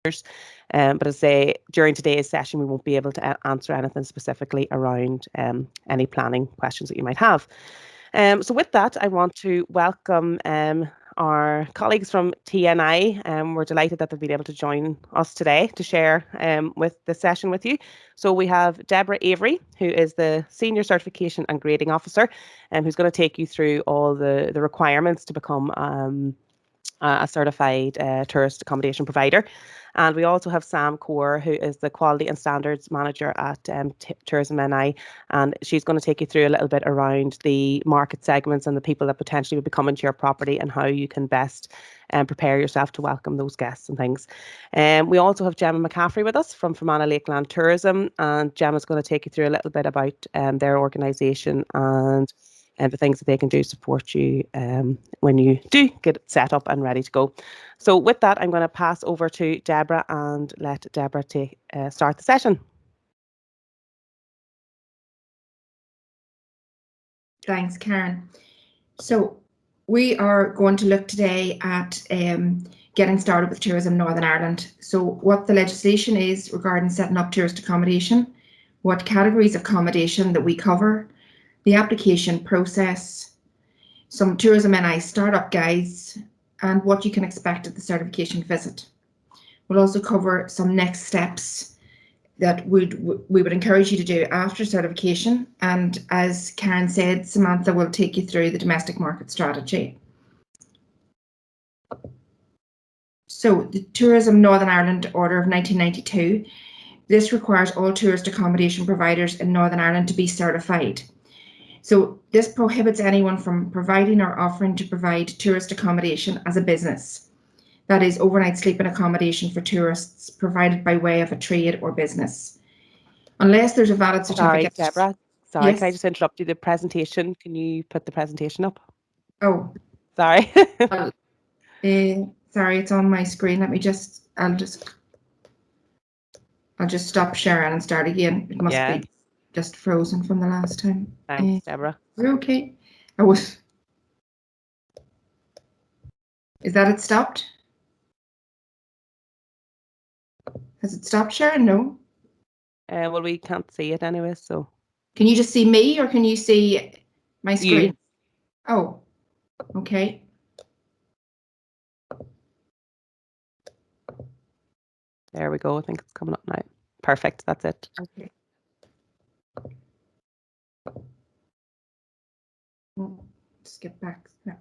But as I say, during today's session, we won't be able to answer anything specifically around any planning questions that you might have. So with that, I want to welcome our colleagues from TNI. We're delighted that they've been able to join us today to share with the session with you. So we have Deborah Avery, who is the Senior Certification and Grading Officer, and who's going to take you through all the requirements to become a certified tourist accommodation provider. And we also have Sam Kaur, who is the Quality and Standards Manager at Tourism NI, and she's going to take you through a little bit around the market segments and the people that potentially will be coming to your property and how you can best prepare yourself to welcome those guests and things. We also have Gemma McCaffrey with us from Fermanagh Lakeland Tourism, and Gemma's going to take you through a little bit about their organisation and the things that they can do to support you when you do get it set up and ready to go. So with that, I'm going to pass over to Deborah and let Deborah start the session. Thanks, Karen. So we are going to look today at getting started with Tourism Northern Ireland. So what the legislation is regarding setting up tourist accommodation, what categories of accommodation that we cover, the application process, some Tourism NI startup guides, and what you can expect at the certification visit. We'll also cover some next steps that we would encourage you to do after certification. And as Karen said, Samantha will take you through the domestic market strategy. So the Tourism Northern Ireland Order of 1992, this requires all tourist accommodation providers in Northern Ireland to be certified. So this prohibits anyone from providing or offering to provide tourist accommodation as a business. That is overnight sleeping accommodation for tourists provided by way of a trade or business. Unless there's a valid certificate. Sorry, Deborah. Sorry, yes? Can I just interrupt you? The presentation, can you put the presentation up? Oh. Sorry. Sorry, it's on my screen. I'll just stop sharing and start again. It must be just frozen from the last time. Thanks, Deborah. Okay. Is that it stopped? Has it stopped sharing? No. Well, we can't see it anyway, so. Can you just see me or can you see my screen? You. Oh, okay. There we go. I think it's coming up now. Perfect. That's it. Okay. Just get back. Yeah.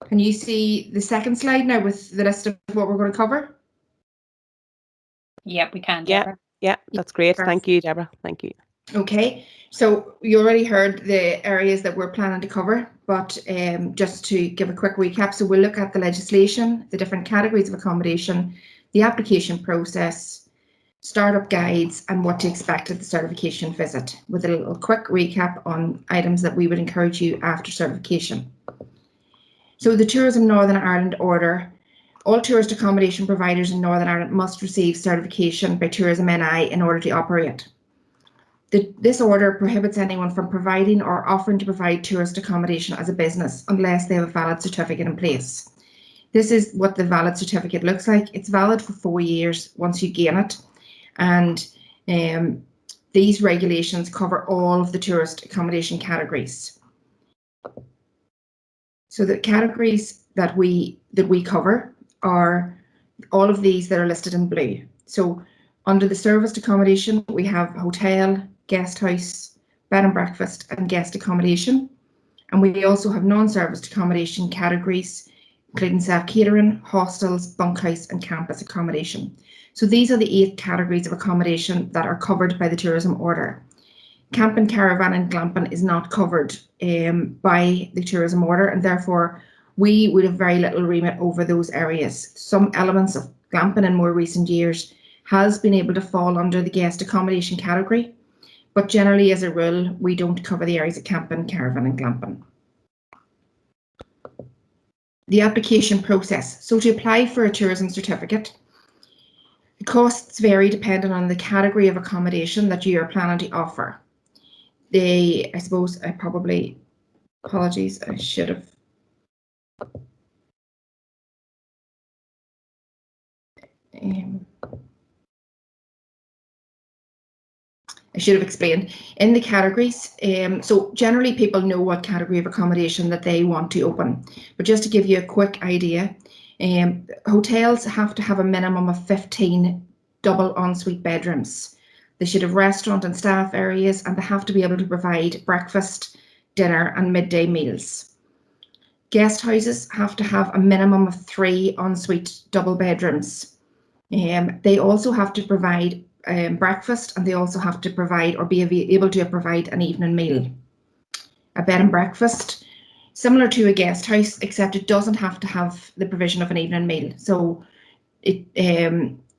Can you see the second slide now with the list of what we're going to cover? Yep, we can, Deborah. Yeah, that's great. Thank you, Deborah. Thank you. Okay, so you already heard the areas that we're planning to cover, but just to give a quick recap, so we'll look at the legislation, the different categories of accommodation, the application process, startup guides, and what to expect at the certification visit, with a little quick recap on items that we would encourage you after certification. So the Tourism Northern Ireland Order, all tourist accommodation providers in Northern Ireland must receive certification by Tourism NI in order to operate. This order prohibits anyone from providing or offering to provide tourist accommodation as a business unless they have a valid certificate in place. This is what the valid certificate looks like. It's valid for 4 years once you gain it, and these regulations cover all of the tourist accommodation categories. So the categories that we cover are all of these that are listed in blue. So under the serviced accommodation, we have hotel, guest house, bed and breakfast, and guest accommodation. And we also have non-serviced accommodation categories, including self-catering, hostels, bunkhouse, and campus accommodation. So these are the 8 categories of accommodation that are covered by the tourism order. Camping, caravan, and glamping is not covered by the tourism order, and therefore we would have very little remit over those areas. Some elements of glamping in more recent years has been able to fall under the guest accommodation category, but generally as a rule, we don't cover the areas of camping, caravan, and glamping. The application process. So to apply for a tourism certificate, the costs vary depending on the category of accommodation that you are planning to offer. Apologies, I should have. I should have explained in the categories. So generally people know what category of accommodation that they want to open, but just to give you a quick idea, hotels have to have a minimum of 15 double ensuite bedrooms. They should have restaurant and staff areas, and they have to be able to provide breakfast, dinner and midday meals. Guest houses have to have a minimum of 3 ensuite double bedrooms. They also have to provide breakfast, and they also have to provide or be able to provide an evening meal. A bed and breakfast, similar to a guest house, except it doesn't have to have the provision of an evening meal. So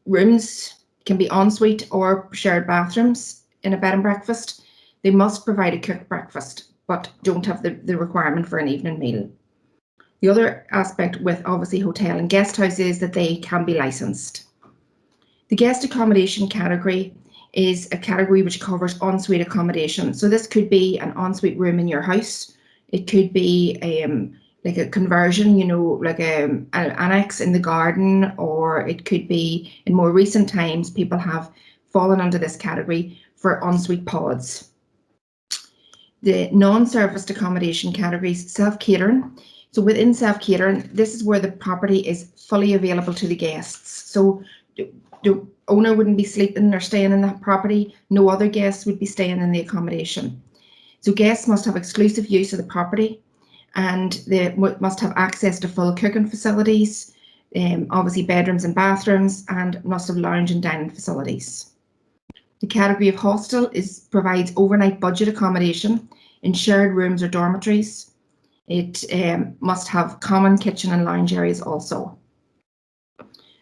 rooms can be ensuite or shared bathrooms in a bed and breakfast. They must provide a cooked breakfast, but don't have the requirement for an evening meal. The other aspect with obviously hotel and guest house is that they can be licensed. The guest accommodation category is a category which covers ensuite accommodation. So this could be an ensuite room in your house. It could be like a conversion, like an annex in the garden, or it could be, in more recent times, people have fallen under this category for ensuite pods. The non-serviced accommodation categories, self-catering. So within self-catering, this is where the property is fully available to the guests. So the owner wouldn't be sleeping or staying in that property. No other guests would be staying in the accommodation. So guests must have exclusive use of the property, and they must have access to full cooking facilities, obviously bedrooms and bathrooms, and must have lounge and dining facilities. The category of hostel provides overnight budget accommodation in shared rooms or dormitories. It must have common kitchen and lounge areas also.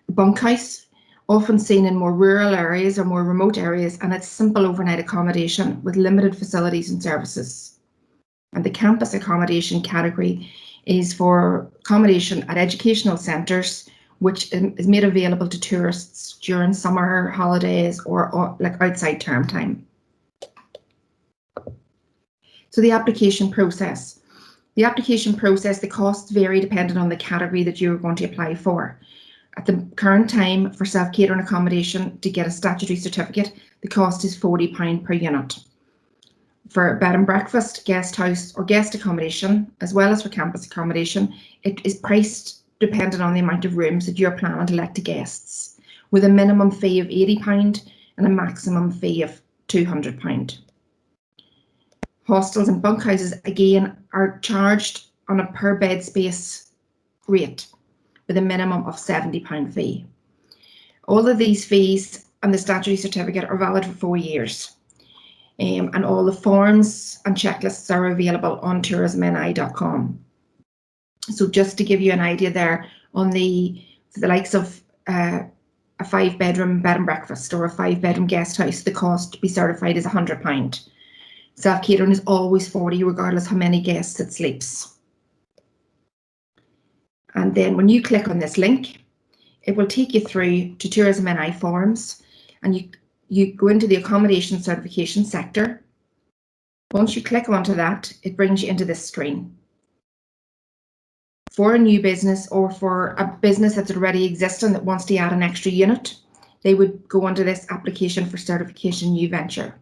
Bunkhouse, often seen in more rural areas or more remote areas, and it's simple overnight accommodation with limited facilities and services. And the campus accommodation category is for accommodation at educational centres, which is made available to tourists during summer holidays or like outside term time. So the application process. The application process, the costs vary depending on the category that you're going to apply for. At the current time, for self-catering accommodation, to get a statutory certificate, the cost is £40 per unit. For bed and breakfast, guest house or guest accommodation, as well as for campus accommodation, it is priced dependent on the amount of rooms that you're planning to let to guests, with a minimum fee of £80 and a maximum fee of £200. Hostels and bunkhouses, again, are charged on a per bed space rate, with a minimum of £70 fee. All of these fees and the statutory certificate are valid for 4 years. And all the forms and checklists are available on tourismni.com. So just to give you an idea there, on the likes of a 5-bedroom bed and breakfast or a 5-bedroom guest house, the cost to be certified is £100. Self-catering is always 40, regardless how many guests it sleeps. And then when you click on this link, it will take you through to Tourism NI forms, and you go into the accommodation certification sector. Once you click onto that, it brings you into this screen. For a new business or for a business that's already existing that wants to add an extra unit, they would go onto this application for certification new venture.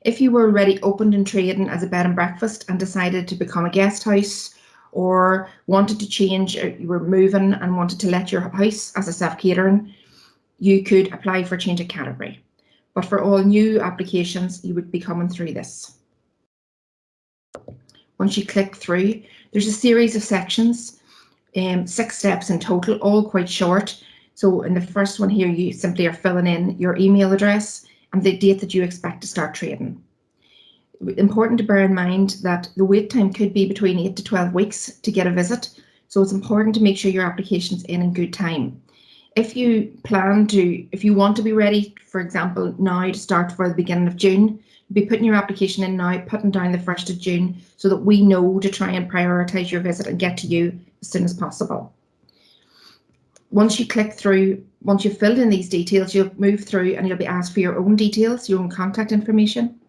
If you were already opened and trading as a bed and breakfast and decided to become a guest house, or wanted to change, or you were moving and wanted to let your house as a self-catering, you could apply for change of category. But for all new applications, you would be coming through this. Once you click through, there's a series of sections, 6 steps in total, all quite short. So in the first one here, you simply are filling in your email address and the date that you expect to start trading. Important to bear in mind that the wait time could be between 8 to 12 weeks to get a visit. So it's important to make sure your application's in good time. If you want to be ready, for example, now to start for the beginning of June, be putting your application in now, putting down the 1st of June, so that we know to try and prioritise your visit and get to you as soon as possible. Once you click through, once you've filled in these details, you'll move through and you'll be asked for your own details, your own contact information.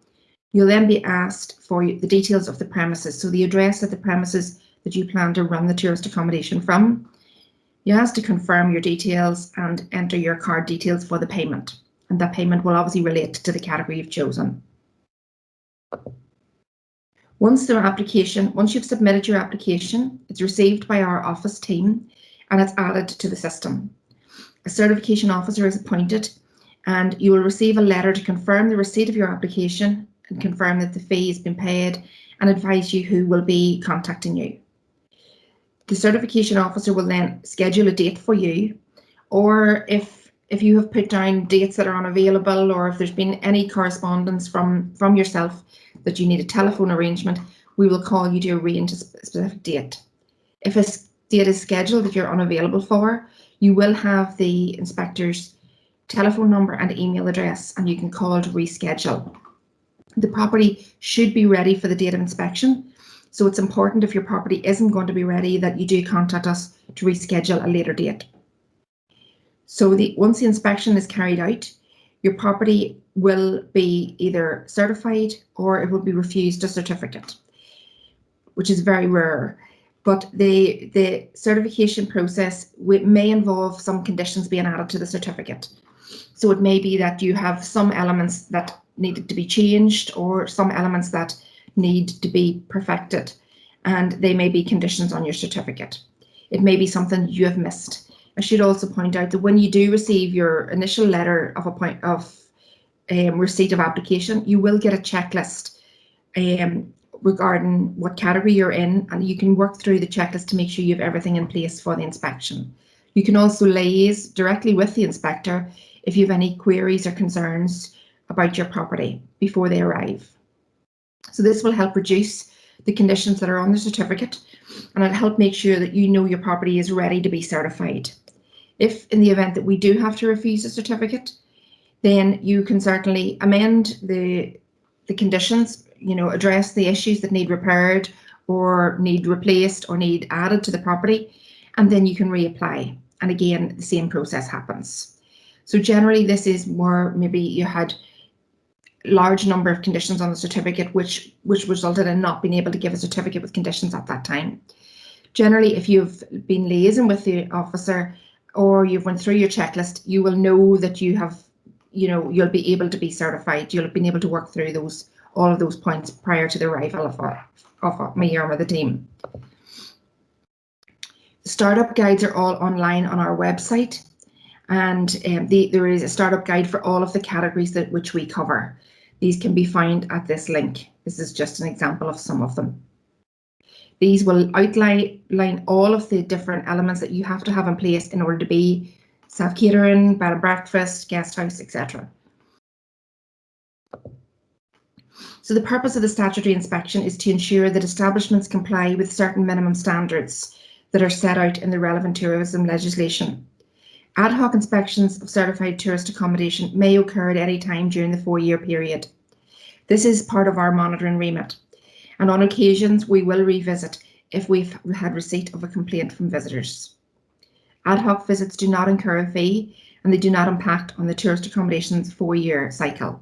You'll then be asked for the details of the premises, so the address of the premises that you plan to run the tourist accommodation from. You ask to confirm your details and enter your card details for the payment. And that payment will obviously relate to the category you've chosen. Once you've submitted your application, it's received by our office team and it's added to the system. A certification officer is appointed and you will receive a letter to confirm the receipt of your application and confirm that the fee has been paid and advise you who will be contacting you. The certification officer will then schedule a date for you, or if you have put down dates that are unavailable, or if there's been any correspondence from yourself that you need a telephone arrangement, we will call you to arrange a specific date. If a date is scheduled that you're unavailable for, you will have the inspector's telephone number and email address, and you can call to reschedule. The property should be ready for the date of inspection, so it's important if your property isn't going to be ready that you do contact us to reschedule a later date. So once the inspection is carried out, your property will be either certified or it will be refused a certificate, which is very rare. But the certification process may involve some conditions being added to the certificate. So it may be that you have some elements that needed to be changed or some elements that need to be perfected, and they may be conditions on your certificate. It may be something you have missed. I should also point out that when you do receive your initial letter of receipt of application, you will get a checklist regarding what category you're in, and you can work through the checklist to make sure you have everything in place for the inspection. You can also liaise directly with the inspector if you have any queries or concerns about your property before they arrive. So this will help reduce the conditions that are on the certificate, and it'll help make sure that you know your property is ready to be certified. If in the event that we do have to refuse a certificate, then you can certainly amend the conditions, address the issues that need repaired or need replaced or need added to the property, and then you can reapply. And again, the same process happens. So generally this is where maybe you had large number of conditions on the certificate which resulted in not being able to give a certificate with conditions at that time. Generally, if you've been liaising with the officer or you've went through your checklist, you will know that you have, you'll be able to be certified. You'll have been able to work through all of those points prior to the arrival of me or the team. The startup guides are all online on our website, and there is a startup guide for all of the categories which we cover. These can be found at this link. This is just an example of some of them. These will outline all of the different elements that you have to have in place in order to be self-catering, bed and breakfast, guest house, etc. So the purpose of the statutory inspection is to ensure that establishments comply with certain minimum standards that are set out in the relevant tourism legislation. Ad hoc inspections of certified tourist accommodation may occur at any time during the 4-year period. This is part of our monitoring remit, and on occasions we will revisit if we've had receipt of a complaint from visitors. Ad hoc visits do not incur a fee and they do not impact on the tourist accommodation's 4-year cycle.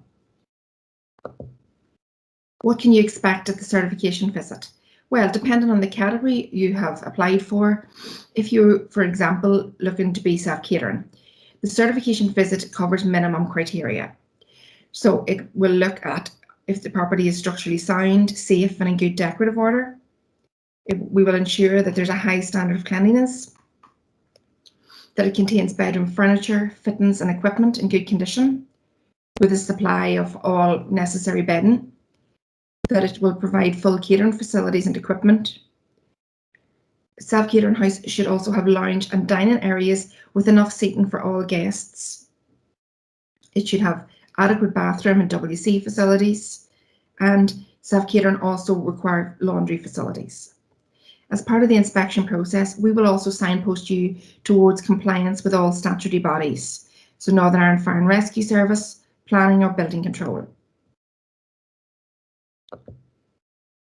What can you expect at the certification visit? Well, depending on the category you have applied for, if you're, for example, looking to be self-catering, the certification visit covers minimum criteria. So it will look at if the property is structurally sound, safe and in good decorative order. We will ensure that there's a high standard of cleanliness, that it contains bedroom furniture, fittings and equipment in good condition, with a supply of all necessary bedding, that it will provide full catering facilities and equipment. Self-catering house should also have lounge and dining areas with enough seating for all guests. It should have adequate bathroom and WC facilities, and self-catering also require laundry facilities. As part of the inspection process, we will also signpost you towards compliance with all statutory bodies, so Northern Ireland Fire and Rescue Service, planning or building control.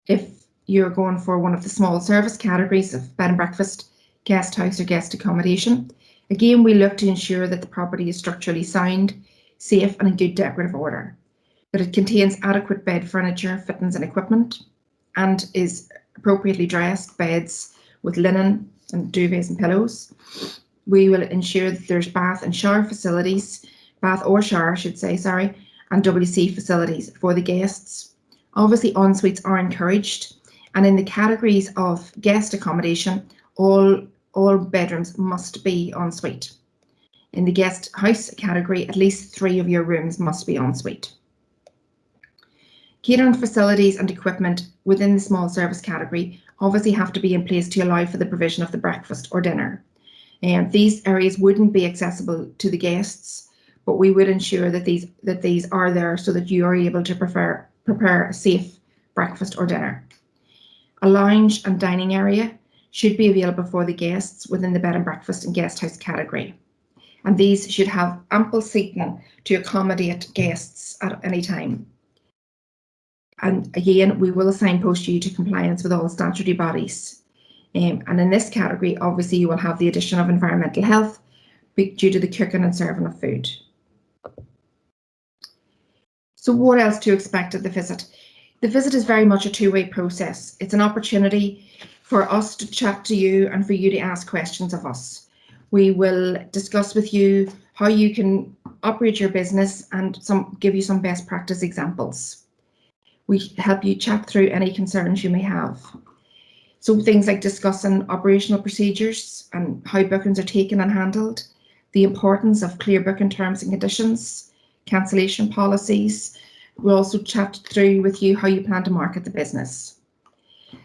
If you're going for one of the small service categories of bed and breakfast, guest house or guest accommodation, again we look to ensure that the property is structurally sound, safe and in good decorative order, that it contains adequate bed furniture, fittings and equipment, and is appropriately dressed, beds with linen and duvets and pillows, We will ensure that there's bath and shower facilities, bath or shower, I should say, sorry, and WC facilities for the guests. Obviously, en-suites are encouraged, and in the categories of guest accommodation, all bedrooms must be ensuite. In the guest house category, at least 3 of your rooms must be ensuite. Catering facilities and equipment within the small service category obviously have to be in place to allow for the provision of the breakfast or dinner. And these areas wouldn't be accessible to the guests, but we would ensure that these are there so that you are able to prepare a safe breakfast or dinner. A lounge and dining area should be available for the guests within the bed and breakfast and guest house category. And these should have ample seating to accommodate guests at any time. And again, we will signpost you to compliance with all statutory bodies. And in this category, obviously, you will have the addition of environmental health due to the cooking and serving of food. So what else to expect at the visit? The visit is very much a two-way process. It's an opportunity for us to chat to you and for you to ask questions of us. We will discuss with you how you can operate your business and give you some best practice examples. We help you chat through any concerns you may have. So things like discussing operational procedures and how bookings are taken and handled, the importance of clear booking terms and conditions, cancellation policies. We'll also chat through with you how you plan to market the business.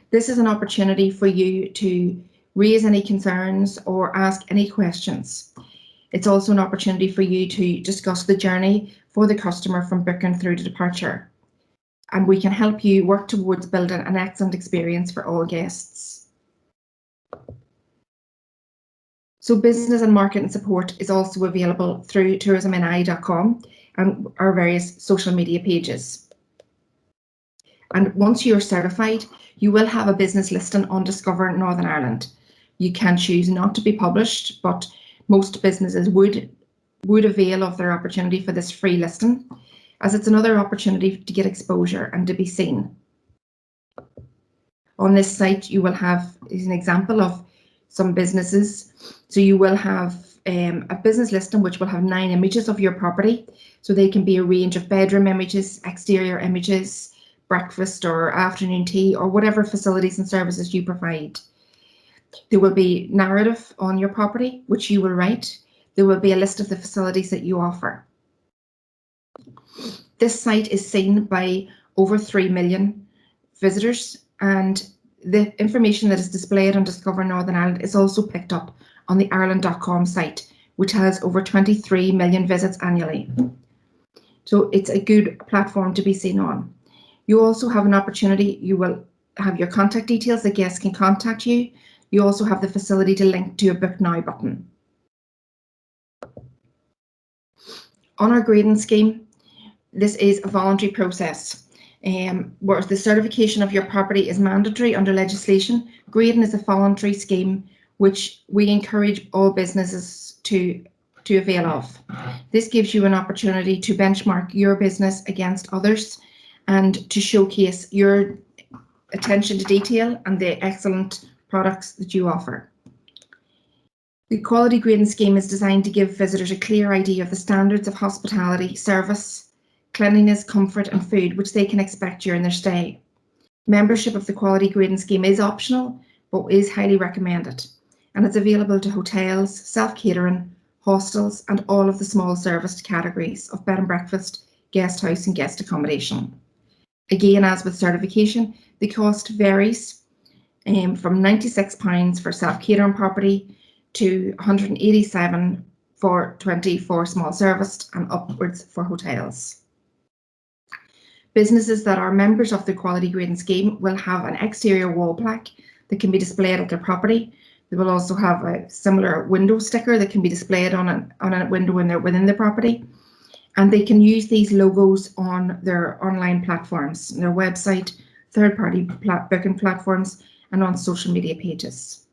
This is an opportunity for you to raise any concerns or ask any questions. It's also an opportunity for you to discuss the journey for the customer from booking through to departure. And we can help you work towards building an excellent experience for all guests. So business and marketing support is also available through tourismni.com and our various social media pages. And once you're certified, you will have a business listing on Discover Northern Ireland. You can choose not to be published, but most businesses would avail of their opportunity for this free listing, as it's another opportunity to get exposure and to be seen. On this site, you will have an example of some businesses. So you will have a business listing which will have 9 images of your property. So they can be a range of bedroom images, exterior images, breakfast or afternoon tea, or whatever facilities and services you provide. There will be narrative on your property, which you will write. There will be a list of the facilities that you offer. This site is seen by over 3 million visitors, and the information that is displayed on Discover Northern Ireland is also picked up on the Ireland.com site, which has over 23 million visits annually. So it's a good platform to be seen on. You also have an opportunity, you will have your contact details, the guests can contact you. You also have the facility to link to a Book Now button. On our grading scheme, this is a voluntary process. Whereas the certification of your property is mandatory under legislation, grading is a voluntary scheme which we encourage all businesses to avail of. This gives you an opportunity to benchmark your business against others and to showcase your attention to detail and the excellent products that you offer. The quality grading scheme is designed to give visitors a clear idea of the standards of hospitality, service, cleanliness, comfort and food which they can expect during their stay. Membership of the quality grading scheme is optional but is highly recommended, and it's available to hotels, self-catering, hostels and all of the small serviced categories of bed and breakfast, guest house and guest accommodation. Again, as with certification, the cost varies from £96 for self-catering property to £187 for 24 small serviced and upwards for hotels. Businesses that are members of the quality grading scheme will have an exterior wall plaque that can be displayed at their property. They will also have a similar window sticker that can be displayed on a window within the property. And they can use these logos on their online platforms, their website, third-party booking platforms, and on social media pages.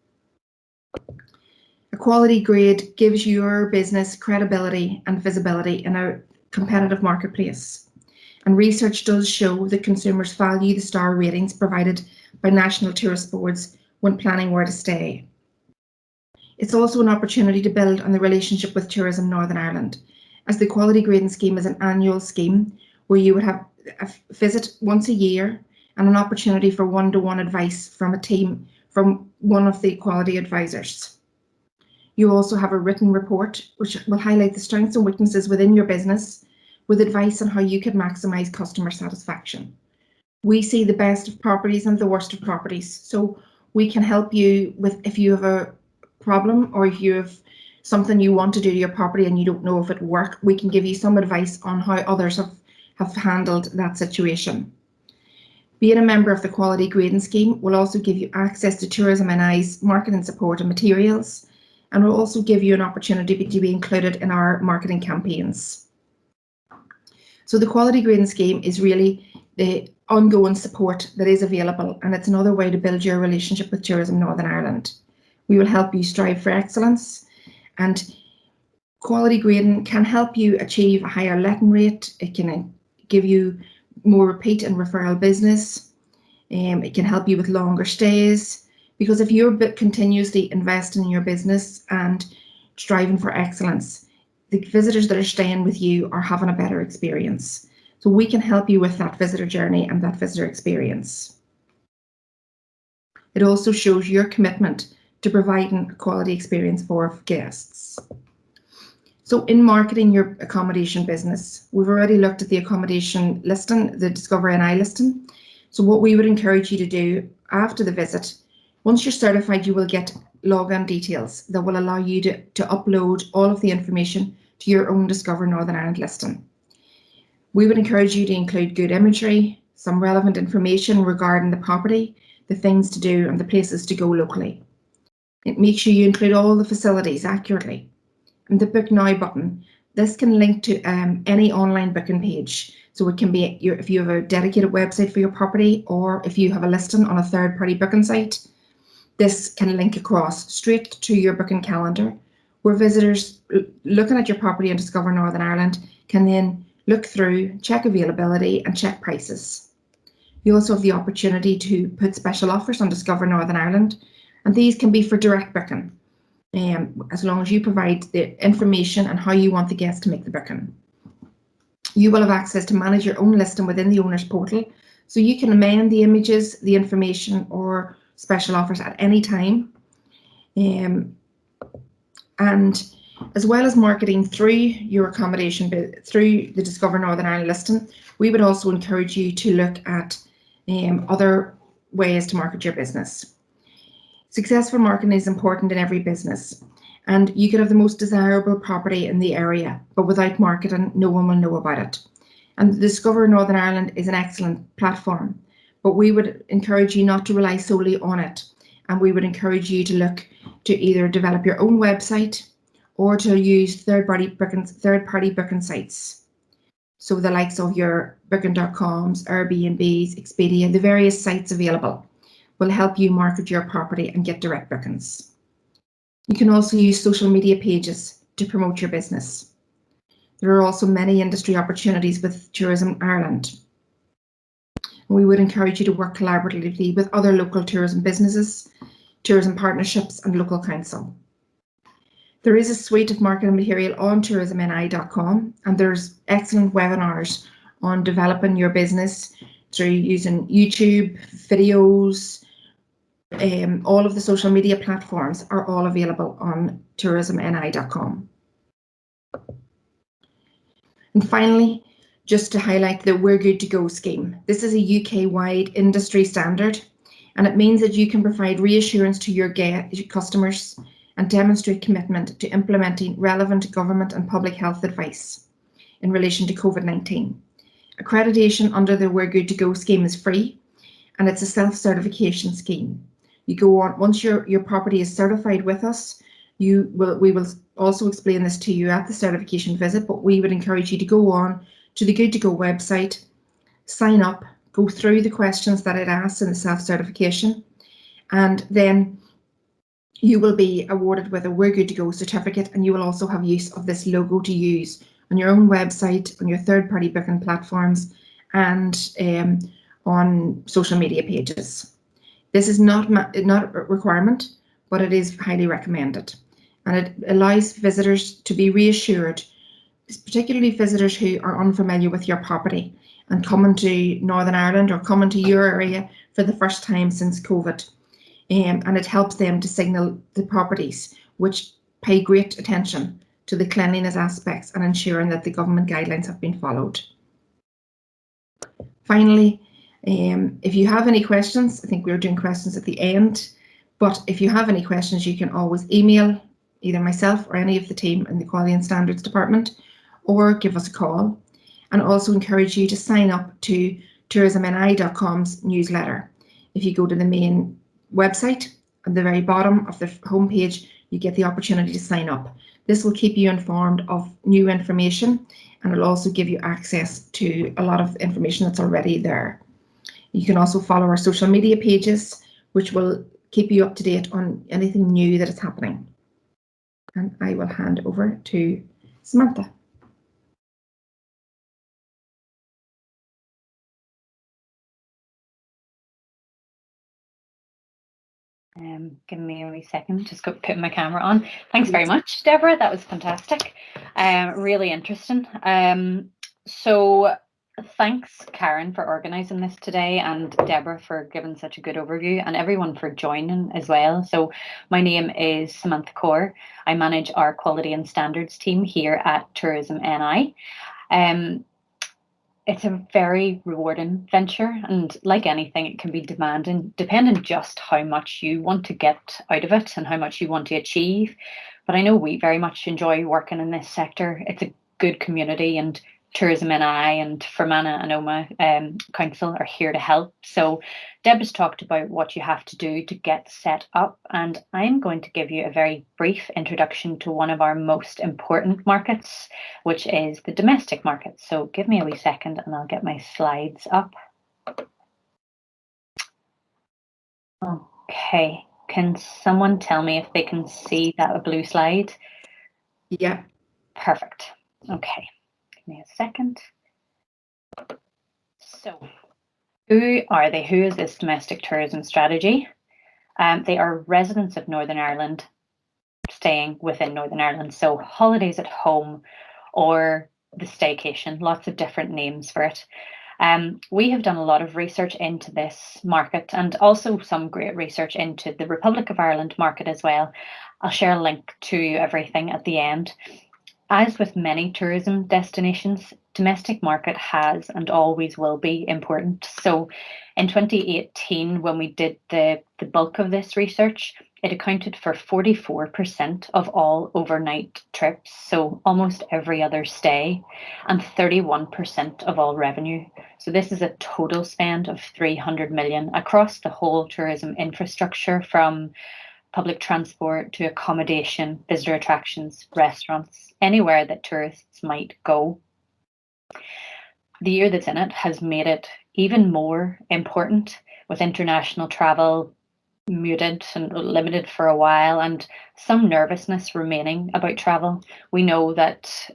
A quality grade gives your business credibility and visibility in a competitive marketplace. And research does show that consumers value the star ratings provided by national tourist boards when planning where to stay. It's also an opportunity to build on the relationship with Tourism Northern Ireland, as the quality grading scheme is an annual scheme where you would have a visit once a year and an opportunity for one-to-one advice from a team from one of the quality advisors. You also have a written report which will highlight the strengths and weaknesses within your business with advice on how you could maximise customer satisfaction. We see the best of properties and the worst of properties, so we can help you with if you have a problem or if you have something you want to do to your property and you don't know if it will work, we can give you some advice on how others have handled that situation. Being a member of the Quality Grading Scheme will also give you access to Tourism NI's marketing support and materials, and will also give you an opportunity to be included in our marketing campaigns. So the Quality Grading Scheme is really the ongoing support that is available, and it's another way to build your relationship with Tourism Northern Ireland. We will help you strive for excellence, and quality grading can help you achieve a higher letting rate. It can give you more repeat and referral business. It can help you with longer stays, because if you're continuously investing in your business and striving for excellence, the visitors that are staying with you are having a better experience. So we can help you with that visitor journey and that visitor experience. It also shows your commitment to providing a quality experience for guests. So in marketing your accommodation business, we've already looked at the accommodation listing, the Discover NI listing. So what we would encourage you to do after the visit, once you're certified, you will get login details that will allow you to upload all of the information to your own Discover Northern Ireland listing. We would encourage you to include good imagery, some relevant information regarding the property, the things to do and the places to go locally. Make sure you include all the facilities accurately. And the Book Now button, this can link to any online booking page. So it can be if you have a dedicated website for your property, or if you have a listing on a third-party booking site, this can link across straight to your booking calendar, where visitors looking at your property and Discover Northern Ireland can then look through, check availability and check prices. You also have the opportunity to put special offers on Discover Northern Ireland, and these can be for direct booking, as long as you provide the information and how you want the guest to make the booking. You will have access to manage your own listing within the owner's portal, so you can amend the images, the information or special offers at any time. And as well as marketing through your accommodation, through the Discover Northern Ireland listing, we would also encourage you to look at other ways to market your business. Successful marketing is important in every business, and you could have the most desirable property in the area, but without marketing, no one will know about it. And Discover Northern Ireland is an excellent platform, but we would encourage you not to rely solely on it. And we would encourage you to look to either develop your own website or to use third-party booking sites. So the likes of your booking.coms, Airbnbs, Expedia, the various sites available will help you market your property and get direct bookings. You can also use social media pages to promote your business. There are also many industry opportunities with Tourism Ireland. We would encourage you to work collaboratively with other local tourism businesses, tourism partnerships and local council. There is a suite of marketing material on tourismni.com, and there's excellent webinars on developing your business through using YouTube, videos, all of the social media platforms are all available on tourismni.com. And finally, just to highlight the We're Good to Go scheme. This is a UK-wide industry standard, and it means that you can provide reassurance to your customers and demonstrate commitment to implementing relevant government and public health advice in relation to COVID-19. Accreditation under the We're Good to Go scheme is free, and it's a self-certification scheme. You go on, once your property is certified with us, we will also explain this to you at the certification visit, but we would encourage you to go on to the Good to Go website, sign up, go through the questions that it asks in the self-certification, and then you will be awarded with a We're Good to Go certificate, and you will also have use of this logo to use on your own website, on your third-party booking platforms, and on social media pages. This is not a requirement, but it is highly recommended. and it allows visitors to be reassured, particularly visitors who are unfamiliar with your property and coming to Northern Ireland or coming to your area for the first time since COVID. And it helps them to signal the properties which pay great attention to the cleanliness aspects and ensuring that the government guidelines have been followed. Finally, if you have any questions, I think we're doing questions at the end, but if you have any questions, you can always email either myself or any of the team in the Quality and Standards Department, or give us a call. And also encourage you to sign up to tourismni.com's newsletter. If you go to the main website, at the very bottom of the homepage, you get the opportunity to sign up. This will keep you informed of new information, and it'll also give you access to a lot of information that's already there. You can also follow our social media pages, which will keep you up to date on anything new that is happening. And I will hand over to Samantha. Give me a wee second, just go putting my camera on. Thanks very much, Deborah. That was fantastic. Really interesting. So thanks, Karen, for organising this today, and Deborah for giving such a good overview, and everyone for joining as well. So my name is Samantha Kaur. I manage our quality and standards team here at Tourism NI. It's a very rewarding venture, and like anything, it can be demanding, depending just how much you want to get out of it and how much you want to achieve. But I know we very much enjoy working in this sector. It's a good community, and Tourism NI and Fermanagh and Omagh Council are here to help. So Deb has talked about what you have to do to get set up, and I'm going to give you a very brief introduction to one of our most important markets, which is the domestic market. So give me a wee second and I'll get my slides up. Okay, can someone tell me if they can see that blue slide? Yeah. Perfect. Okay. Give me a second. So, who are they? Who is this domestic tourism strategy? They are residents of Northern Ireland staying within Northern Ireland. So, holidays at home or the staycation, lots of different names for it. We have done a lot of research into this market, and also some great research into the Republic of Ireland market as well. I'll share a link to everything at the end. As with many tourism destinations, domestic market has and always will be important. So in 2018, when we did the bulk of this research, it accounted for 44% of all overnight trips, so almost every other stay, and 31% of all revenue. So this is a total spend of 300 million across the whole tourism infrastructure, from public transport to accommodation, visitor attractions, restaurants, anywhere that tourists might go. The year that's in it has made it even more important, with international travel muted and limited for a while, and some nervousness remaining about travel. We know that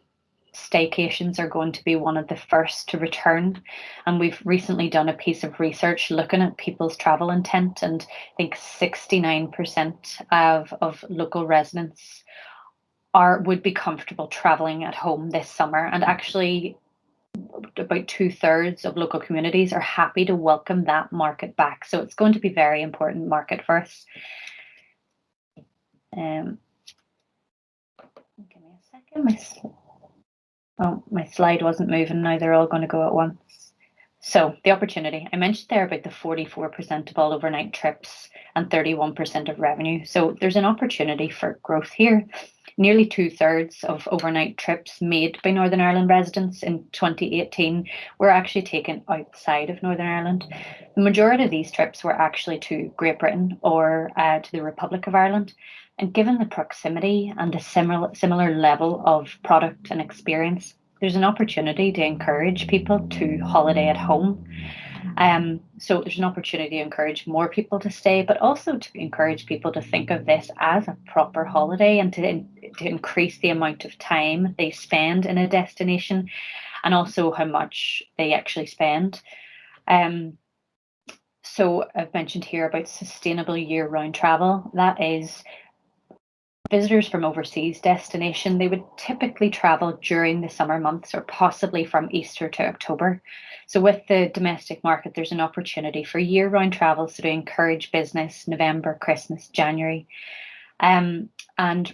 staycations are going to be one of the first to return, and we've recently done a piece of research looking at people's travel intent, and I think 69% of local residents would be comfortable traveling at home this summer, and actually about 2/3 of local communities are happy to welcome that market back. So it's going to be a very important market for us. Give me a second. My slide wasn't moving. Now they're all going to go at once. So the opportunity, I mentioned there about the 44% of all overnight trips and 31% of revenue. So there's an opportunity for growth here. Nearly 2/3 of overnight trips made by Northern Ireland residents in 2018 were actually taken outside of Northern Ireland. The majority of these trips were actually to Great Britain or to the Republic of Ireland. And given the proximity and the similar level of product and experience, there's an opportunity to encourage people to holiday at home. So there's an opportunity to encourage more people to stay, but also to encourage people to think of this as a proper holiday, and to increase the amount of time they spend in a destination, and also how much they actually spend. So I've mentioned here about sustainable year-round travel. That is visitors from overseas destination, they would typically travel during the summer months or possibly from Easter to October. So with the domestic market, there's an opportunity for year-round travels to encourage business, November, Christmas, January, and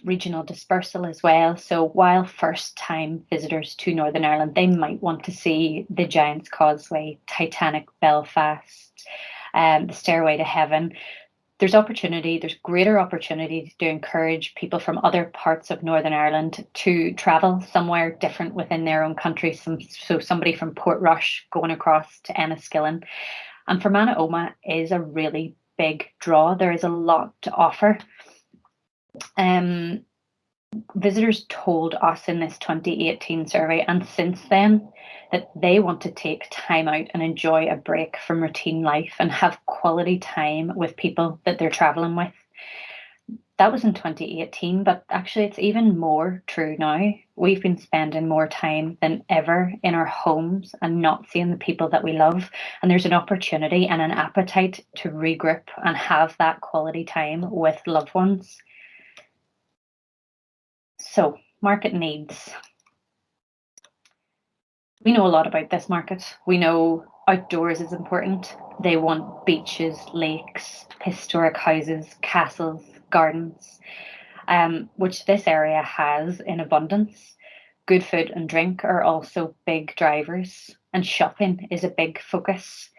regional dispersal as well. So while first-time visitors to Northern Ireland, they might want to see the Giant's Causeway, Titanic, Belfast, the Stairway to Heaven. There's greater opportunity to encourage people from other parts of Northern Ireland to travel somewhere different within their own country. So somebody from Portrush going across to Enniskillen. And Fermanagh Omagh is a really big draw. There is a lot to offer. Visitors told us in this 2018 survey, and since then, that they want to take time out and enjoy a break from routine life and have quality time with people that they're traveling with. That was in 2018, but actually it's even more true now. We've been spending more time than ever in our homes and not seeing the people that we love. And there's an opportunity and an appetite to regroup and have that quality time with loved ones. So, market needs. We know a lot about this market. We know outdoors is important. They want beaches, lakes, historic houses, castles, gardens, which this area has in abundance. Good food and drink are also big drivers, and shopping is a big focus.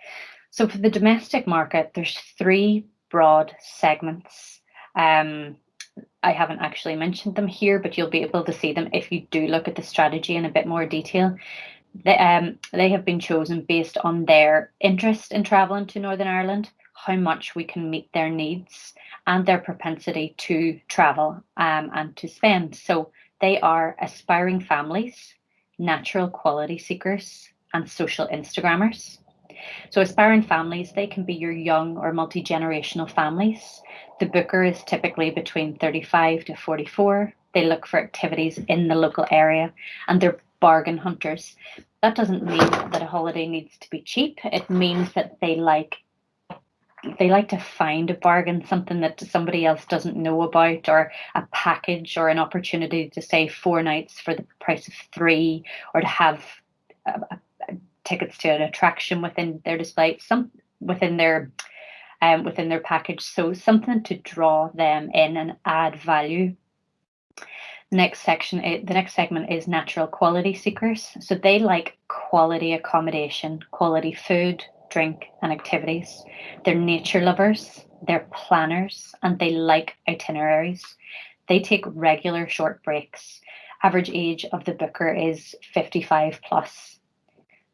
So for the domestic market, there's 3 broad segments. I haven't actually mentioned them here, but you'll be able to see them if you do look at the strategy in a bit more detail. They have been chosen based on their interest in traveling to Northern Ireland, how much we can meet their needs, and their propensity to travel and to spend. So they are aspiring families, natural quality seekers, and social Instagrammers. So aspiring families, they can be your young or multi-generational families. The booker is typically between 35 to 44. They look for activities in the local area, and they're bargain hunters. That doesn't mean that a holiday needs to be cheap. It means that they like to find a bargain, something that somebody else doesn't know about, or a package or an opportunity to stay 4 nights for the price of 3, or to have tickets to an attraction within their display, within their package. So something to draw them in and add value. The next segment is natural quality seekers. So they like quality accommodation, quality food, drink, and activities. They're nature lovers, they're planners, and they like itineraries. They take regular short breaks. Average age of the booker is 55 plus.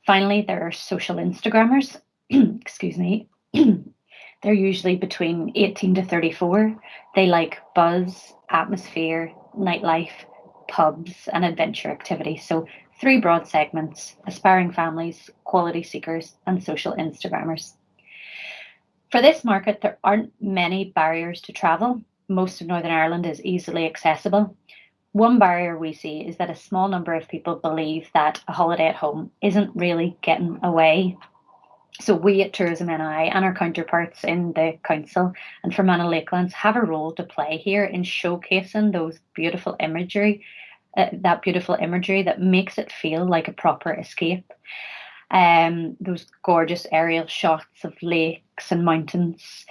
Finally, there are social Instagrammers. Excuse me. They're usually between 18 to 34. They like buzz, atmosphere, nightlife, pubs, and adventure activities. So 3 broad segments: aspiring families, quality seekers, and social Instagrammers. For this market, there aren't many barriers to travel. Most of Northern Ireland is easily accessible. One barrier we see is that a small number of people believe that a holiday at home isn't really getting away. So we at Tourism NI and our counterparts in the council and Fermanagh Lakelands have a role to play here in showcasing those beautiful imagery, that makes it feel like a proper escape. Those gorgeous aerial shots of lakes and mountains.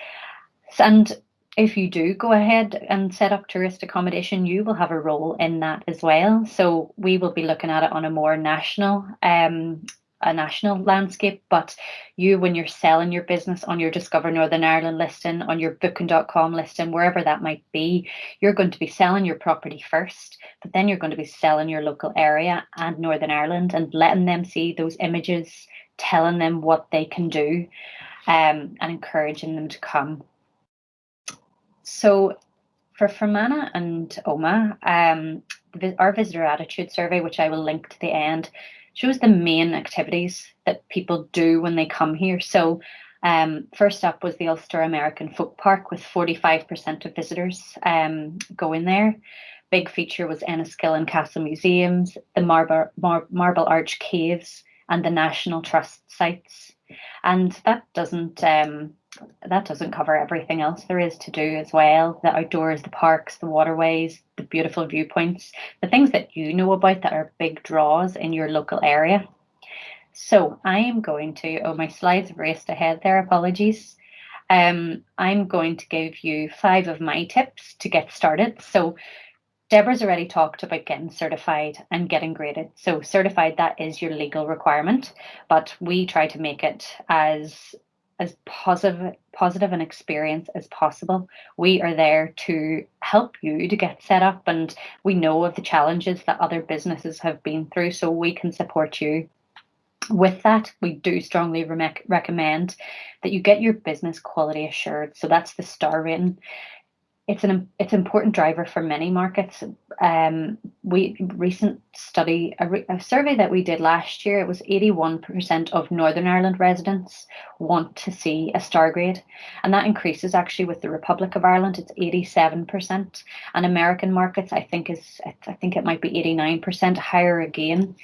And if you do go ahead and set up tourist accommodation, you will have a role in that as well. So we will be looking at it on a more national landscape, but when you're selling your business on your Discover Northern Ireland listing, on your booking.com listing, wherever that might be, you're going to be selling your property first, but then you're going to be selling your local area and Northern Ireland and letting them see those images, telling them what they can do, and encouraging them to come. So for Fermanagh and Omagh, our visitor attitude survey, which I will link to the end, shows the main activities that people do when they come here. So first up was the Ulster American Folk Park, with 45% of visitors going there. Big feature was Enniskillen Castle Museums, the Marble Arch Caves, and the National Trust sites. And that doesn't that doesn't cover everything else there is to do as well. The outdoors, the parks, the waterways, the beautiful viewpoints, the things that you know about that are big draws in your local area. So I am going to, oh, my slides have raced ahead there, apologies. I'm going to give you 5 of my tips to get started. So Deborah's already talked about getting certified and getting graded. So certified, that is your legal requirement, but we try to make it as positive an experience as possible. We are there to help you to get set up, and we know of the challenges that other businesses have been through, so we can support you with that. We do strongly recommend that you get your business quality assured. So that's the star rating. It's an important driver for many markets. We recent study, a survey that we did last year, it was 81% of Northern Ireland residents want to see a star grade, and that increases actually with the Republic of Ireland. It's 87%, and American markets I think it might be 89%, higher again.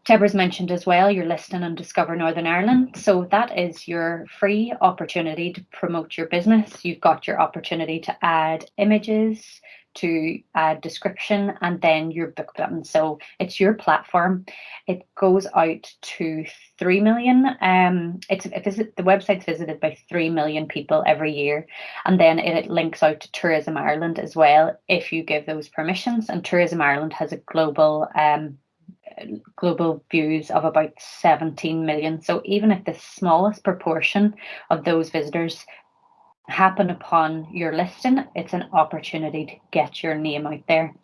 Deborah's mentioned as well, you're listing on Discover Northern Ireland. So that is your free opportunity to promote your business. You've got your opportunity to add images, to add description, and then your book button. So it's your platform. It goes out to 3 million. The website's visited by 3 million people every year. And then it links out to Tourism Ireland as well, if you give those permissions. And Tourism Ireland has a global views of about 17 million. So even if the smallest proportion of those visitors happen upon your listing, it's an opportunity to get your name out there.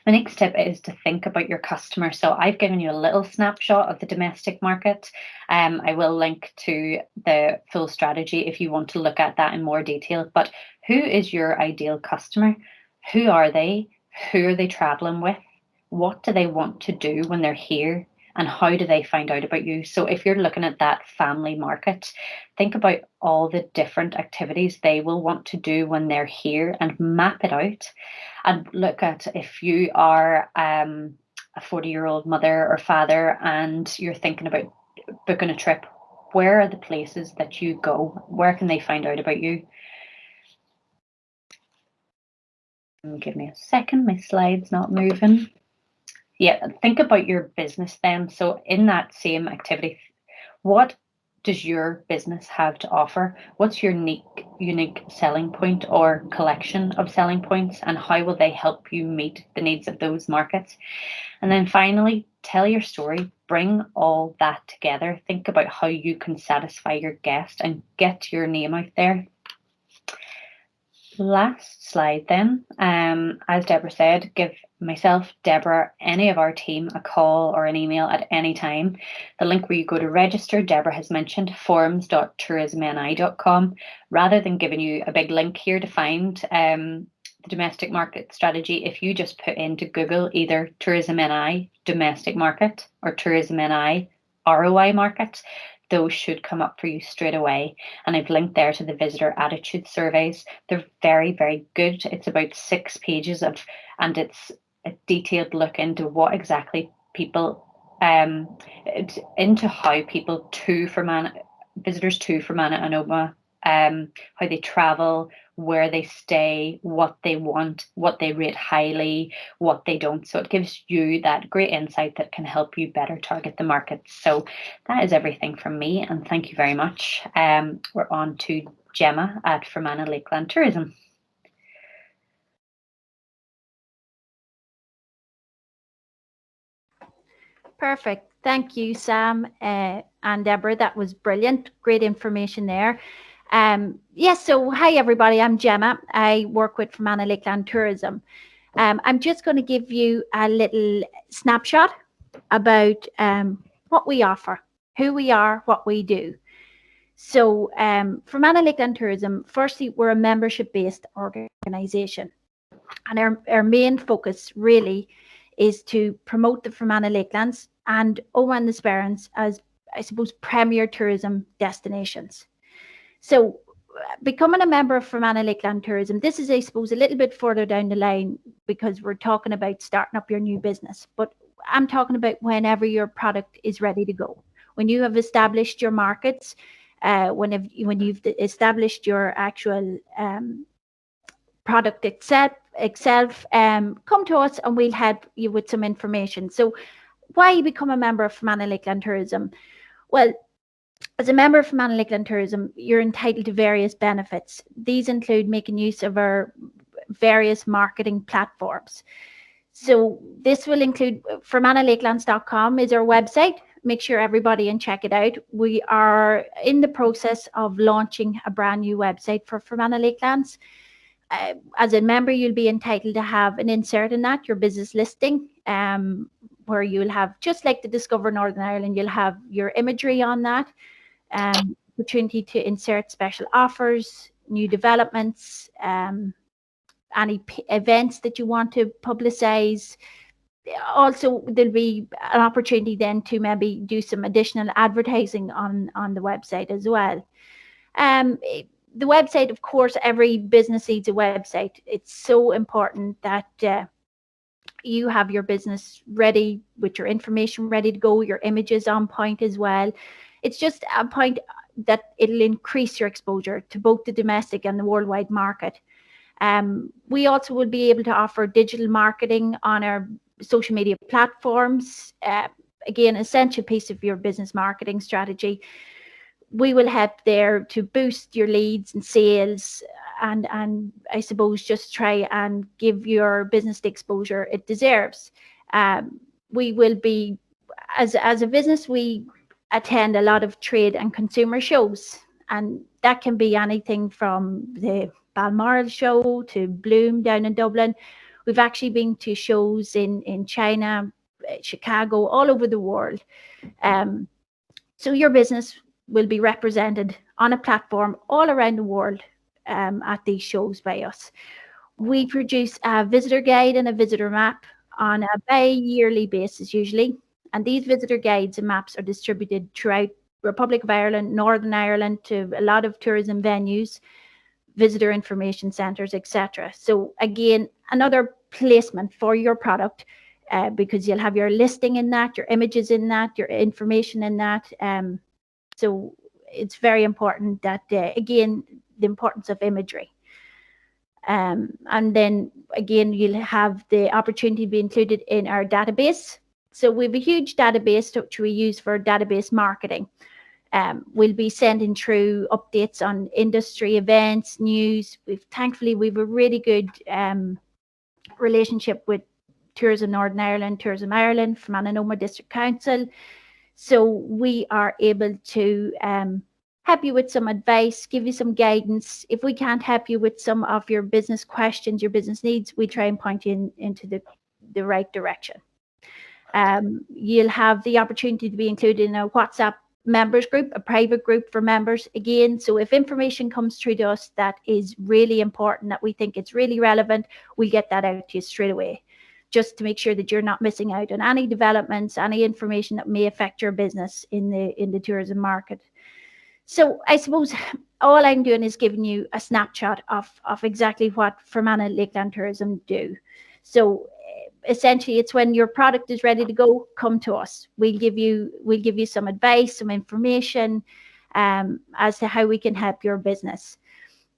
The next tip is to think about your customer. So I've given you a little snapshot of the domestic market. I will link to the full strategy if you want to look at that in more detail. But who is your ideal customer? Who are they? Who are they traveling with? What do they want to do when they're here, and how do they find out about you? So if you're looking at that family market, think about all the different activities they will want to do when they're here and map it out, and look at, if you are a 40-year-old mother or father and you're thinking about booking a trip, where are the places that you go? Where can they find out about you? Give me a second, my slide's not moving. Yeah, think about your business then. So in that same activity, what does your business have to offer? What's your unique selling point or collection of selling points, and how will they help you meet the needs of those markets? And then finally, tell your story. Bring all that together. Think about how you can satisfy your guest and get your name out there. Last slide then, as Deborah said, give myself, Deborah, any of our team a call or an email at any time. The link where you go to register, Deborah has mentioned, forums.tourismni.com. Rather than giving you a big link here to find the domestic market strategy, if you just put into Google either Tourism NI domestic market or Tourism NI ROI market, those should come up for you straight away. And I've linked there to the visitor attitude surveys. They're very, very good. It's about 6 pages and it's a detailed look into what exactly people, into how people visitors to Fermanagh and Omagh, how they travel, where they stay, what they want, what they rate highly, what they don't. So it gives you that great insight that can help you better target the market. So that is everything from me, and thank you very much. We're on to Gemma at Fermanagh Lakeland Tourism. Perfect. Thank you, Sam and Deborah. That was brilliant. Great information there. Yes, so hi everybody, I'm Gemma. I work with Fermanagh Lakeland Tourism. I'm just going to give you a little snapshot about what we offer, who we are, what we do. So Fermanagh Lakeland Tourism, firstly, we're a membership-based organisation. And our main focus really is to promote the Fermanagh Lakelands and Omagh and the Sperrins as, I suppose, premier tourism destinations. So becoming a member of Fermanagh Lakeland Tourism, this is, I suppose, a little bit further down the line because we're talking about starting up your new business. But I'm talking about whenever your product is ready to go. When you have established your markets, when you've established your actual product itself, come to us and we'll help you with some information. So why become a member of Fermanagh Lakeland Tourism? Well, as a member of Fermanagh Lakeland Tourism, you're entitled to various benefits. These include making use of our various marketing platforms. So this will include fermanahlakelands.com is our website. Make sure everybody and check it out. We are in the process of launching a brand new website for Fermanagh Lakelands. As a member, you'll be entitled to have an insert in that, your business listing, where you'll have, just like the Discover Northern Ireland, you'll have your imagery on that, opportunity to insert special offers, new developments, any events that you want to publicize. Also, there'll be an opportunity then to maybe do some additional advertising on the website as well. The website, of course, every business needs a website. It's so important that you have your business ready with your information ready to go, your images on point as well. It's just a point that it'll increase your exposure to both the domestic and the worldwide market. We also will be able to offer digital marketing on our social media platforms. Again, essential piece of your business marketing strategy. We will help there to boost your leads and sales, and I suppose just try and give your business the exposure it deserves. We will be, as a business, we attend a lot of trade and consumer shows, and that can be anything from the Balmoral show to Bloom down in Dublin. We've actually been to shows in China, Chicago, all over the world. So your business will be represented on a platform all around the world at these shows by us. We produce a visitor guide and a visitor map on a bi-yearly basis usually, and these visitor guides and maps are distributed throughout Republic of Ireland, Northern Ireland, to a lot of tourism venues, visitor information centres, etc. So again, another placement for your product, because you'll have your listing in that, your images in that, your information in that. So it's very important that, again, the importance of imagery. And then again, you'll have the opportunity to be included in our database. So we have a huge database which we use for database marketing. We'll be sending through updates on industry events, news. Thankfully, we've a really good relationship with Tourism Northern Ireland, Tourism Ireland, Fermanagh District Council. So we are able to help you with some advice, give you some guidance. If we can't help you with some of your business questions, your business needs, we try and point you into the right direction. You'll have the opportunity to be included in a WhatsApp members group, a private group for members again. So if information comes through to us that is really important, that we think it's really relevant, we'll get that out to you straight away, just to make sure that you're not missing out on any developments, any information that may affect your business in the tourism market. So I suppose all I'm doing is giving you a snapshot of exactly what Fermanagh Lakeland Tourism do. So essentially, it's when your product is ready to go, come to us. We'll give you some advice, some information as to how we can help your business.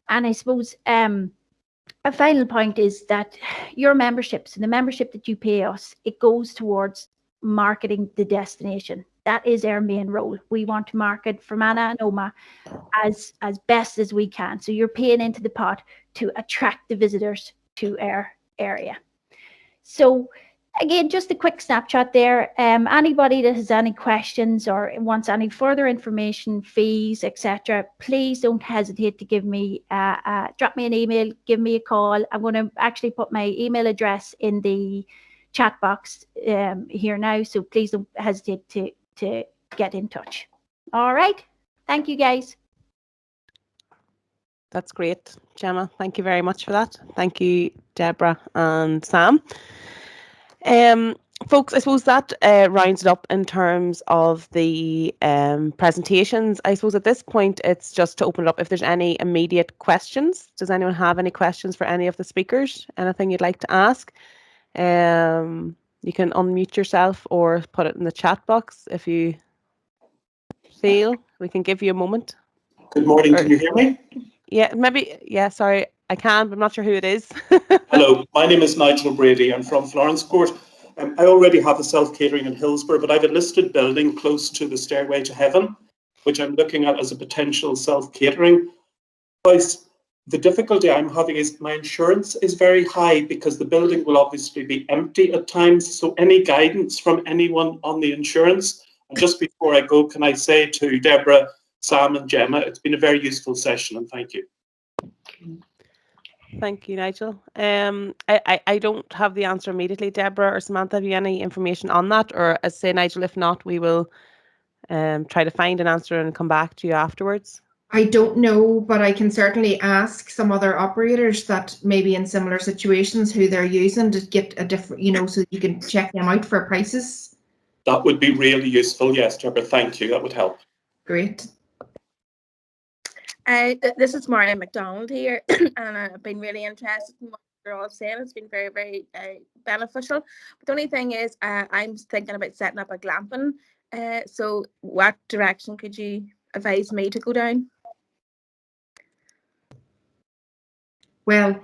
And I suppose a final point is that your membership, so the membership that you pay us, it goes towards marketing the destination. That is our main role. We want to market Fermanagh and Omagh as best as we can. So you're paying into the pot to attract the visitors to our area. So again, just a quick snapshot there. Anybody that has any questions or wants any further information, fees, etc., please don't hesitate to give me, drop me an email, give me a call. I'm going to actually put my email address in the chat box here now, so please don't hesitate to get in touch. All right. Thank you, guys. That's great, Gemma. Thank you very much for that. Thank you, Deborah and Sam. Folks, I suppose that rounds it up in terms of the presentations. I suppose at this point, it's just to open it up if there's any immediate questions. Does anyone have any questions for any of the speakers? Anything you'd like to ask? You can unmute yourself or put it in the chat box if you feel. We can give you a moment. Good morning. Or- Can you hear me? Yeah, maybe. Yeah, sorry, I can, but I'm not sure who it is. Hello, my name is Nigel Brady. I'm from Florence Court. I already have a self-catering in Hillsborough, but I have a listed building close to the Stairway to Heaven, which I'm looking at as a potential self-catering place. The difficulty I'm having is my insurance is very high because the building will obviously be empty at times. So any guidance from anyone on the insurance? And just before I go, can I say to Deborah, Sam and Gemma, it's been a very useful session, and thank you. Thank you, Nigel. I don't have the answer immediately. Deborah or Samantha, have you any information on that? Or as say, Nigel, if not, we will try to find an answer and come back to you afterwards. I don't know, but I can certainly ask some other operators that maybe in similar situations who they're using to get a different, you know, so you can check them out for prices. That would be really useful. Yes, Deborah, thank you. That would help. Great. This is Marion McDonald here, and I've been really interested in what you're all saying. It's been very, very beneficial. But the only thing is, I'm thinking about setting up a glamping. So what direction could you advise me to go down? Well,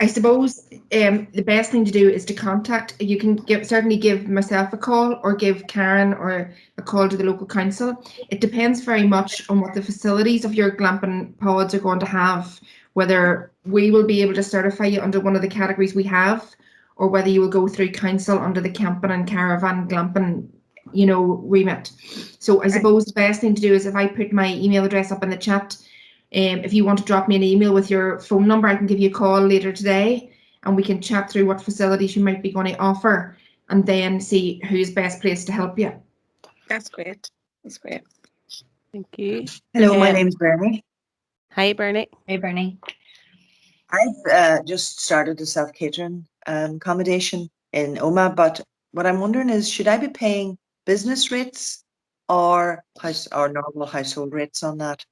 I suppose the best thing to do is to contact. You can certainly give myself a call or give Karen or a call to the local council. It depends very much on what the facilities of your glamping pods are going to have, whether we will be able to certify you under one of the categories we have, or whether you will go through council under the camping and caravan glamping, you know, remit. So I suppose the best thing to do is if I put my email address up in the chat. If you want to drop me an email with your phone number, I can give you a call later today and we can chat through what facilities you might be going to offer and then see who's best placed to help you. That's great. That's great. Thank you. Hello, my name's Bernie. Hi, Bernie. Hey, Bernie. I've just started a self-catering accommodation in Oma, but what I'm wondering is, should I be paying business rates or normal household rates on that?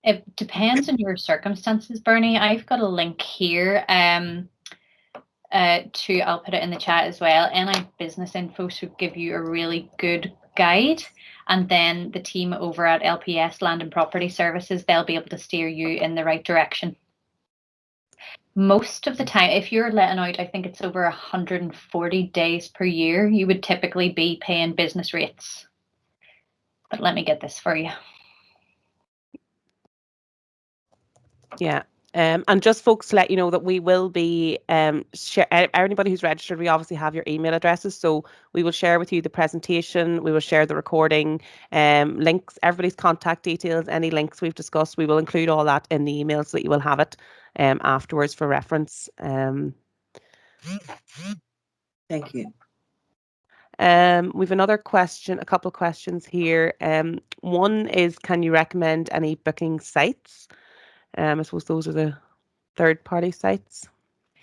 It depends on your circumstances, Bernie. I've got a link here I'll put it in the chat as well. NI Business Info should give you a really good guide. And then the team over at LPS Land and Property Services, they'll be able to steer you in the right direction. Most of the time, if you're letting out, I think it's over 140 days per year, you would typically be paying business rates. But let me get this for you. Yeah. And just folks to let you know that we will be anybody who's registered, we obviously have your email addresses, so we will share with you the presentation, we will share the recording, links, everybody's contact details, any links we've discussed, we will include all that in the email so that you will have it afterwards for reference. Thank you. We've another question, a couple of questions here. One is, can you recommend any booking sites? I suppose those are the third-party sites.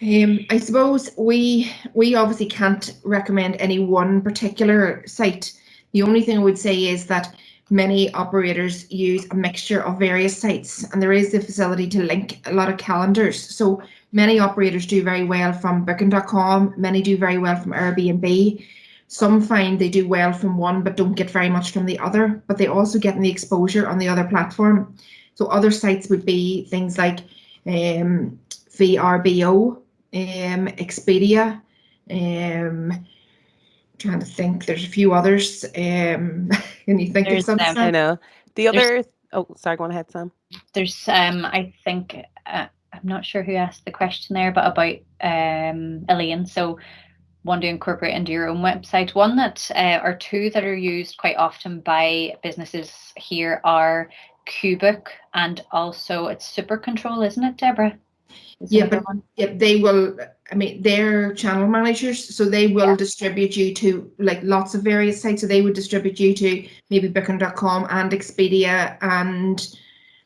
I suppose we obviously can't recommend any one particular site. The only thing I would say is that many operators use a mixture of various sites, and there is the facility to link a lot of calendars. So many operators do very well from booking.com, many do very well from Airbnb. Some find they do well from one but don't get very much from the other, but they also get the exposure on the other platform. So other sites would be things like VRBO, Expedia, trying to think, there's a few others. Can you think of some? I know. The other, oh, sorry, go on ahead, Sam. There's, I think, I'm not sure who asked the question there, but about Elaine. So one to incorporate into your own website. One that, or two that are used quite often by businesses here are Cubic, and also it's Super Control, isn't it, Deborah? Yeah, but they will, I mean, they're channel managers, so they will distribute you to like lots of various sites. So they would distribute you to maybe booking.com and Expedia and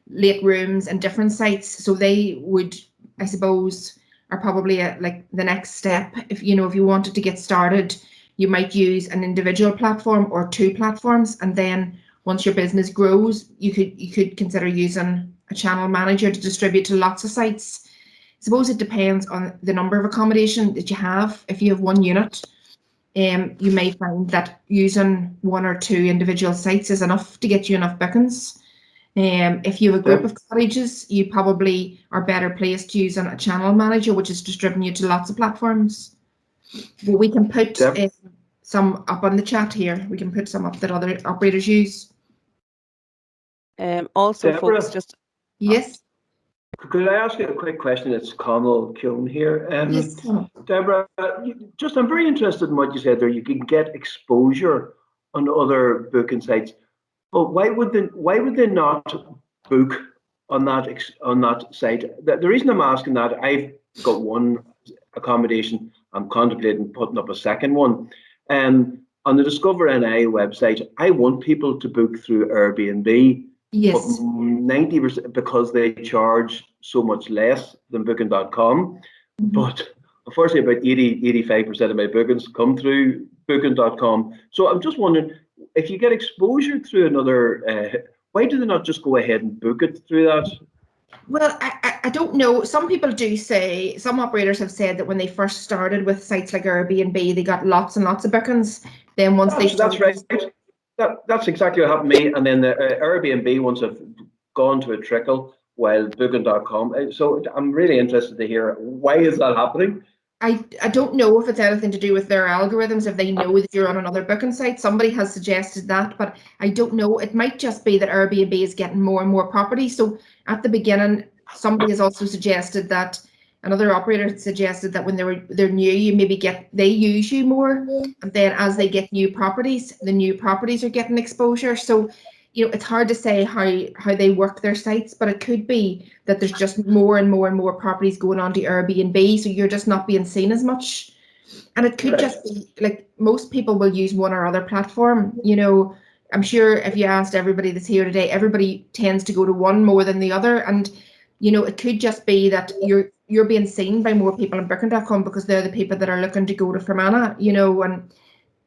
Lake Rooms and different sites. So they would, I suppose, are probably at like the next step. If you wanted to get started, you might use an individual platform or two platforms, and then once your business grows, you could consider using a channel manager to distribute to lots of sites. I suppose it depends on the number of accommodation that you have. If you have one unit, you may find that using 1 or 2 individual sites is enough to get you enough bookings. If you have a group of cottages, you probably are better placed using a channel manager, which is distributing you to lots of platforms. But we can put some up on the chat here. We can put some up that other operators use. Also, Deborah, folks, just Yes. Could I ask you a quick question? It's Connell Kiln here. Yes. Deborah, I'm very interested in what you said there. You can get exposure on other booking sites, but why would they not book on that site? The reason I'm asking that, I've got one accommodation. I'm contemplating putting up a second one. On the Discover NI website, I want people to book through Airbnb. Yes. But 90%, because they charge so much less than Booking.com. But unfortunately, about 85% of my bookings come through Booking.com. So I'm just wondering, if you get exposure through another, why do they not just go ahead and book it through that? Well, I don't know. Some people do say, some operators have said that when they first started with sites like Airbnb, they got lots and lots of bookings. Then once that's right. That's exactly what happened to me. And then the Airbnb ones have gone to a trickle, while Booking.com. So I'm really interested to hear, why is that happening? I don't know if it's anything to do with their algorithms, if they know that you're on another booking site. Somebody has suggested that, but I don't know. It might just be that Airbnb is getting more and more properties. So at the beginning, somebody has also suggested that, another operator suggested that when they're new, you maybe they use you more, and then as they get new properties, the new properties are getting exposure. So, you know, it's hard to say how they work their sites, but it could be that there's just more and more and more properties going on to Airbnb, so you're just not being seen as much. And it could just be like, most people will use one or other platform. You know, I'm sure if you asked everybody that's here today, everybody tends to go to one more than the other. And, you know, it could just be that you're being seen by more people on Booking.com because they're the people that are looking to go to Fermanagh, you know, and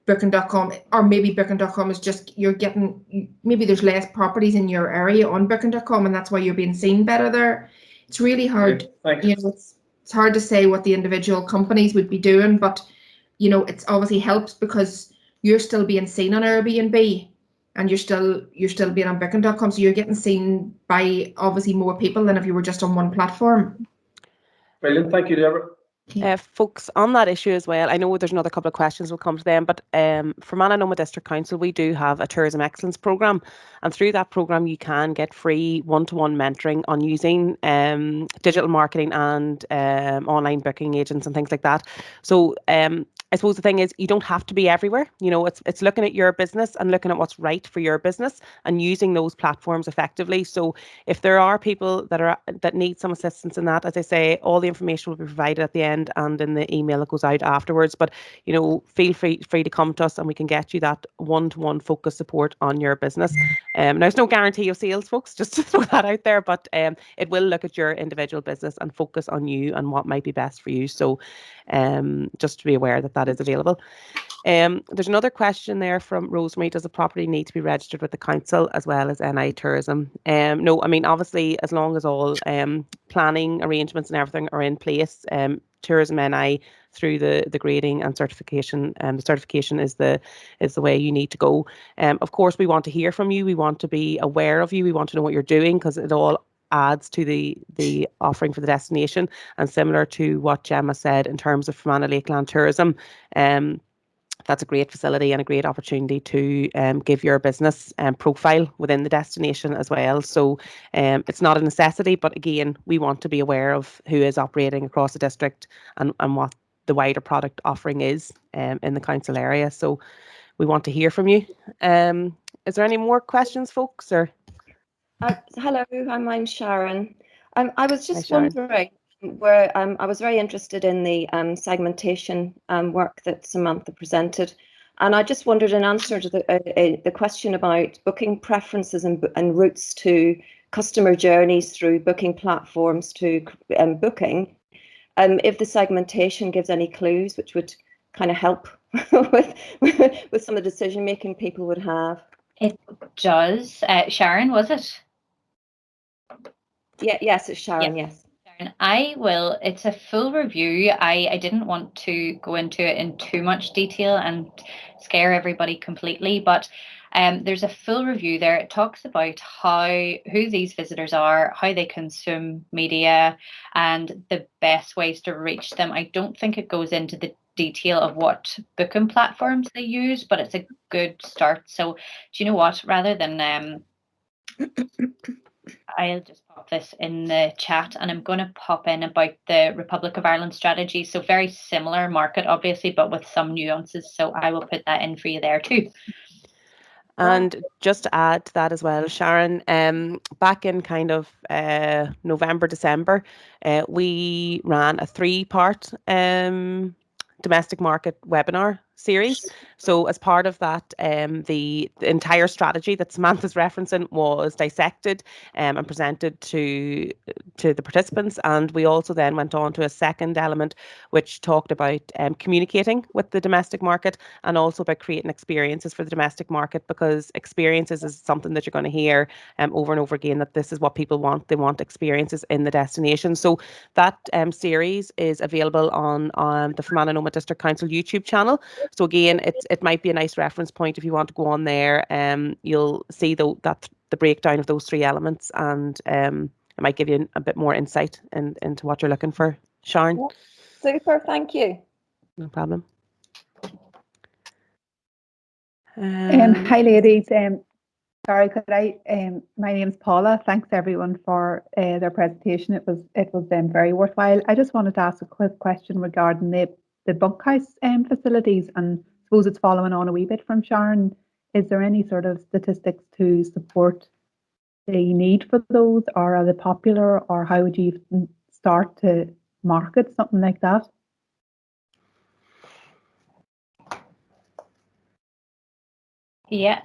Booking.com, or maybe Booking.com is just, maybe there's less properties in your area on Booking.com, and that's why you're being seen better there. It's really hard. You know, it's hard to say what the individual companies would be doing, but, you know, it's obviously helps because you're still being seen on Airbnb, and you're still being on Booking.com, so you're getting seen by obviously more people than if you were just on one platform. Brilliant, thank you, Deborah. Folks, on that issue as well, I know there's another couple of questions will come to them, but for Fermanagh District Council, we do have a Tourism Excellence Programme, and through that programme you can get free one-to-one mentoring on using digital marketing and online booking agents and things like that. So I suppose the thing is, you don't have to be everywhere. You know, it's looking at your business and looking at what's right for your business and using those platforms effectively. So if there are people that need some assistance in that, as I say, all the information will be provided at the end and in the email that goes out afterwards. But, you know, feel free to come to us and we can get you that one-to-one focus support on your business. Now, there's no guarantee of sales, folks, just to throw that out there, but it will look at your individual business and focus on you and what might be best for you. So just to be aware that is available. There's another question there from Rosemary. Does the property need to be registered with the council as well as NI Tourism? No, I mean, obviously, as long as all planning arrangements and everything are in place, Tourism NI through the grading and certification, the certification is the way you need to go. Of course, we want to hear from you. We want to be aware of you. We want to know what you're doing, because it all adds to the offering for the destination. And similar to what Gemma said in terms of Fermanagh Lakeland Tourism, that's a great facility and a great opportunity to give your business profile within the destination as well. So it's not a necessity, but again, we want to be aware of who is operating across the district and what the wider product offering is in the council area. So we want to hear from you. Is there any more questions, folks? Or hello, I'm Sharon. I was just Sharon. wondering where I was very interested in the segmentation work that Samantha presented, and I just wondered, in answer to the question about booking preferences and routes to customer journeys through booking platforms to booking, if the segmentation gives any clues which would kind of help with some of the decision making people would have. It does. Sharon, was it? Yes, it's Sharon. Yes. Sharon, I will. It's a full review. I didn't want to go into it in too much detail and scare everybody completely, but there's a full review there. It talks about who these visitors are, how they consume media, and the best ways to reach them. I don't think it goes into the detail of what booking platforms they use, but it's a good start. So, do you know what? Rather than I'll just pop this in the chat, and I'm going to pop in about the Republic of Ireland strategy. So very similar market, obviously, but with some nuances. So I will put that in for you there too. And just to add to that as well, Sharon, back in kind of November, December, we ran a 3-part domestic market webinar series. So as part of that, the entire strategy that Samantha's referencing was dissected and presented to the participants. And we also then went on to a second element, which talked about communicating with the domestic market and also about creating experiences for the domestic market, because experiences is something that you're going to hear over and over again, that this is what people want. They want experiences in the destination. So that series is available on the Fermanagh and Omagh District Council YouTube channel. So again, it might be a nice reference point if you want to go on there. You'll see the breakdown of those 3 elements, and it might give you a bit more insight into what you're looking for, Sharon. Super, thank you. No problem. Hi ladies. Sorry, could I? My name's Paula. Thanks everyone for their presentation. It was very worthwhile. I just wanted to ask a quick question regarding the bunkhouse facilities, and I suppose it's following on a wee bit from Sharon. Is there any sort of statistics to support the need for those, or are they popular, or how would you start to market something like that? Yeah.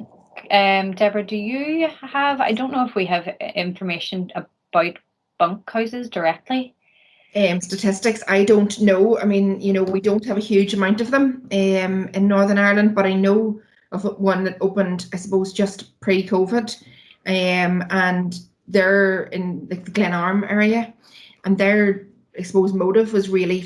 Deborah, do you have, I don't know if we have information about bunkhouses directly. Statistics, I don't know. I mean, we don't have a huge amount of them in Northern Ireland, but I know of one that opened, I suppose, just pre-COVID, and they're in the Glenarm area, and their, I suppose, motive was really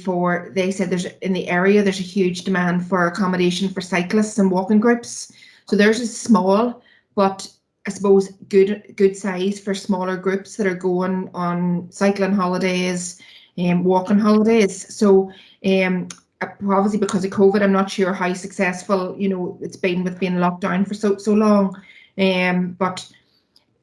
they said in the area there's a huge demand for accommodation for cyclists and walking groups. So theirs is small, but I suppose good size for smaller groups that are going on cycling holidays and walking holidays. So obviously because of COVID, I'm not sure how successful it's been with being locked down for so long. But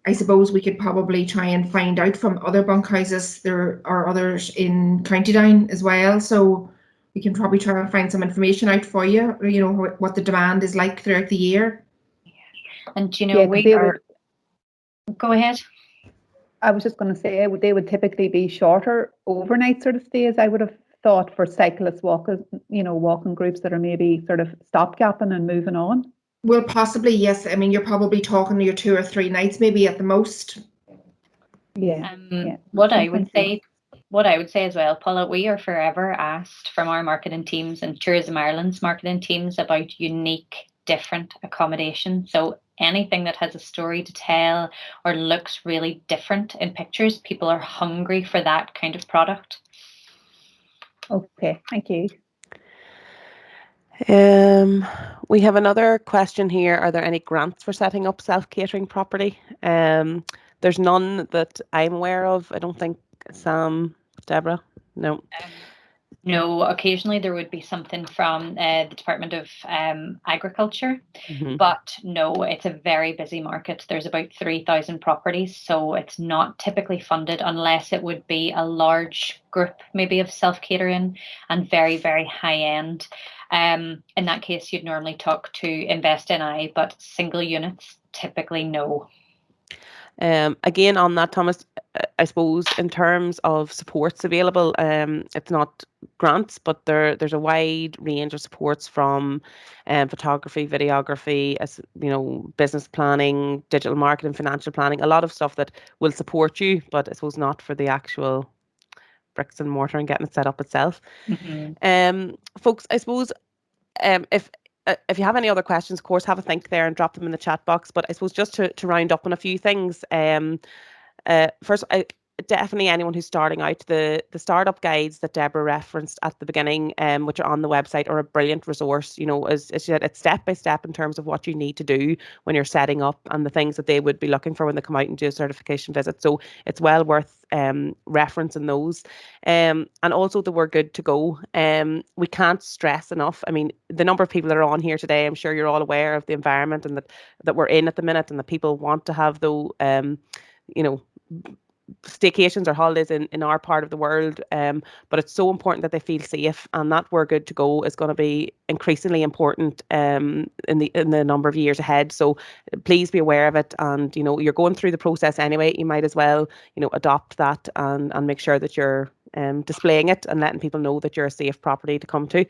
I suppose we could probably try and find out from other bunkhouses. There are others in County Down as well, so we can probably try and find some information out for you. What the demand is like throughout the year. And go ahead. I was just going to say they would typically be shorter overnight sort of stays. I would have thought for cyclists, walking groups that are maybe sort of stopgapping and moving on. Well, possibly, yes. I mean, you're probably talking to your 2 or 3 nights, maybe at the most. Yeah. What I would say as well, Paula, we are forever asked from our marketing teams and Tourism Ireland's marketing teams about unique, different accommodation. So anything that has a story to tell or looks really different in pictures, people are hungry for that kind of product. Okay, thank you. We have another question here. Are there any grants for setting up self-catering property? There's none that I'm aware of. I don't think, Sam, Deborah, no. No, occasionally there would be something from the Department of Agriculture, but no, it's a very busy market. There's about 3,000 properties, so it's not typically funded unless it would be a large group, maybe of self-catering and very, very high end. In that case, you'd normally talk to Invest NI, but single units, typically no. Again, on that, Thomas, I suppose in terms of supports available, it's not grants, but there's a wide range of supports from photography, videography, business planning, digital marketing, financial planning, a lot of stuff that will support you, but I suppose not for the actual bricks and mortar and getting it set up itself. Folks, I suppose if you have any other questions, of course, have a think there and drop them in the chat box. But I suppose just to round up on a few things. First, definitely anyone who's starting out, the startup guides that Deborah referenced at the beginning, which are on the website, are a brilliant resource. You know, as she said, it's step by step in terms of what you need to do when you're setting up and the things that they would be looking for when they come out and do a certification visit. So it's well worth referencing those. And also the We're Good to Go. We can't stress enough. I mean, the number of people that are on here today, I'm sure you're all aware of the environment and that we're in at the minute, and that people want to have though, you know, staycations or holidays in our part of the world, but it's so important that they feel safe, and that We're Good to Go is going to be increasingly important in the number of years ahead. So please be aware of it, and you know, you're going through the process anyway, you might as well, you know, adopt that and make sure that you're displaying it and letting people know that you're a safe property to come to.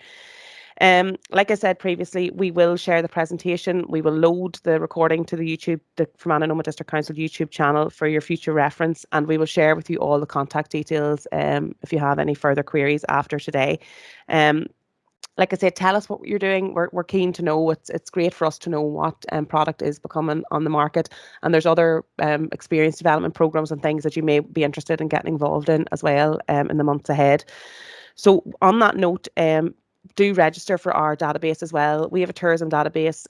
Like I said previously, we will share the presentation. We will load the recording to the Fermanagh and Omagh District Council YouTube channel for your future reference, and we will share with you all the contact details if you have any further queries after today. Like I said, tell us what you're doing. We're keen to know. It's great for us to know what product is becoming on the market, and there's other experience development programs and things that you may be interested in getting involved in as well in the months ahead. So on that note, do register for our database as well. We have a tourism database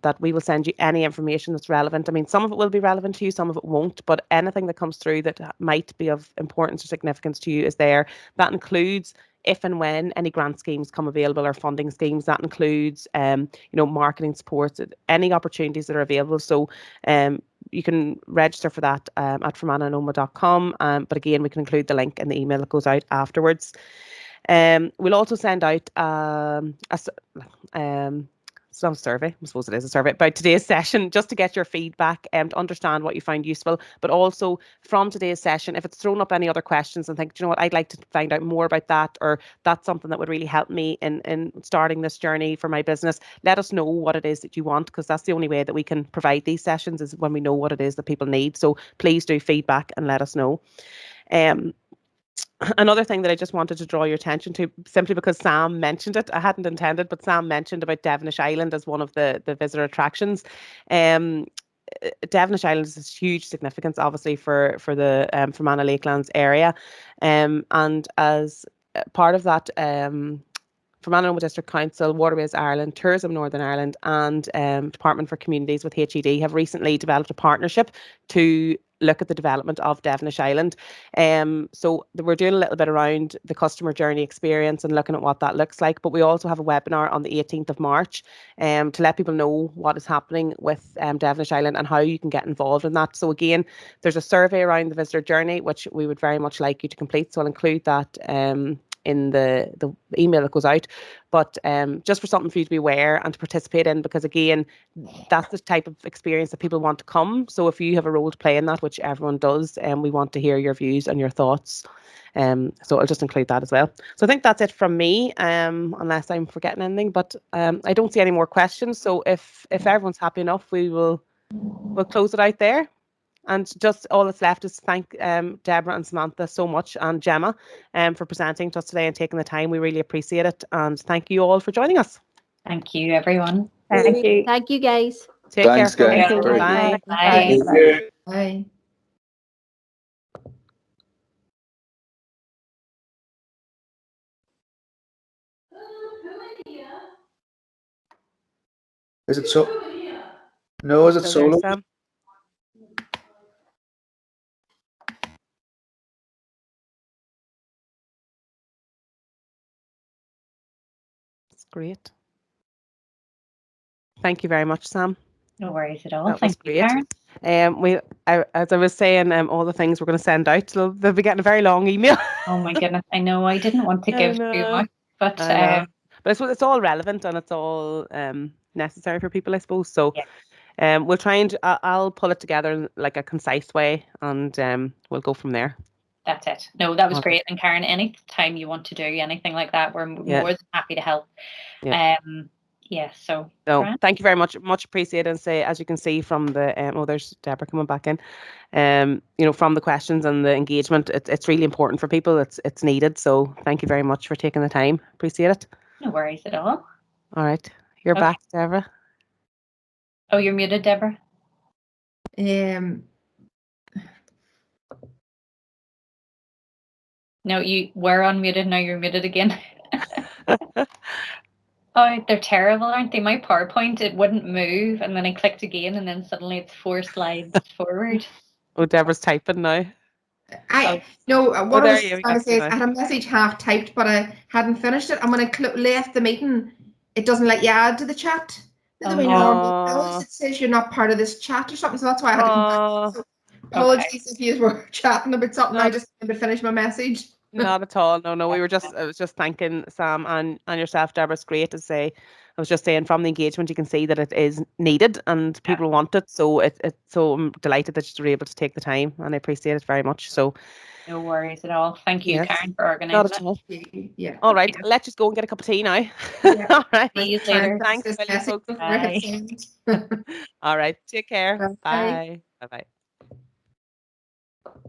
that we will send you any information that's relevant. I mean, some of it will be relevant to you, some of it won't, but anything that comes through that might be of importance or significance to you is there. That includes if and when any grant schemes come available or funding schemes. That includes, you know, marketing supports, any opportunities that are available. So you can register for that at fermanahandomagh.com. But again, we can include the link in the email that goes out afterwards. We'll also send out it's not a survey, I suppose it is a survey, about today's session, just to get your feedback and to understand what you find useful. But also from today's session, if it's thrown up any other questions and think, do you know what, I'd like to find out more about that, or that's something that would really help me in starting this journey for my business, let us know what it is that you want, because that's the only way that we can provide these sessions, is when we know what it is that people need. So please do feedback and let us know. Another thing that I just wanted to draw your attention to, simply because Sam mentioned it, I hadn't intended, but Sam mentioned about Devonish Island as one of the visitor attractions. Devonish Island has huge significance, obviously, for the Fermanagh Lakelands area, and as part of that, Fermanagh and Omagh District Council, Waterways Ireland, Tourism Northern Ireland, and Department for Communities with HED have recently developed a partnership to look at the development of Devonish Island. So we're doing a little bit around the customer journey experience and looking at what that looks like. But we also have a webinar on the 18th of March to let people know what is happening with Devonish Island and how you can get involved in that. So again, there's a survey around the visitor journey, which we would very much like you to complete. So I'll include that in the email that goes out, but just for something for you to be aware and to participate in, because again, that's the type of experience that people want to come. So if you have a role to play in that, which everyone does, we want to hear your views and your thoughts. So I'll just include that as well. So I think that's it from me, unless I'm forgetting anything, but I don't see any more questions. So if everyone's happy enough, we'll close it out there. And just all that's left is to thank Deborah and Samantha so much, and Gemma for presenting to us today and taking the time. We really appreciate it. And thank you all for joining us. Thank you, everyone. Thank you. Thank you, guys. Take Thanks, care. guys. Folks. Very Bye. good. Bye. Bye. Bye. Is it so? No, is it Still there, solo? Sam? That's great. Thank you very much, Sam. No worries at all. That was Thank you, great. Karen. As I was saying, all the things we're going to send out, so they'll be getting a very long email. Oh my goodness, I know I didn't want to I give too know. much, but I know. But it's all relevant and it's all necessary for people, I suppose. So yeah. we'll try and I'll pull it together in like a concise way, and we'll go from there. That's it. No, that was Okay. great. And Karen, anytime you want to do anything like that, we're more than happy to help. Yeah. So thank you very much. Much appreciated. And say, as you can see from the there's Deborah coming back in. From the questions and the engagement, it's really important for people. It's needed. So thank you very much for taking the time. Appreciate it. No worries at all. All right. You're back, Deborah. Oh, you're muted, Deborah. No, you were unmuted, now you're muted again. Oh, they're terrible, aren't they? My PowerPoint, it wouldn't move, and then I clicked again, and then suddenly it's 4 slides forward. Oh, Deborah's typing now. What I there was you trying go, to say is now. I had a message half typed, but I hadn't finished it. And when I left the meeting, it doesn't let you add to the chat. This is the way normal goes. It says you're not part of this chat or something, so that's why I had to come back. So apologies if you were chatting about something. I just wanted to finish my message. Not at all. No. I was just thanking Sam and yourself, Deborah. It's great to say. I was just saying, from the engagement, you can see that it is needed and people want it. So so I'm delighted that you're able to take the time, and I appreciate it very much. So no worries at all. Thank you, Karen, for organising. Not at all. Yeah. All right, let's just go and get a cup of tea now. Yeah. All right. See you later. Thanks, folks. Bye. All right. Take care. Bye. Bye. Bye.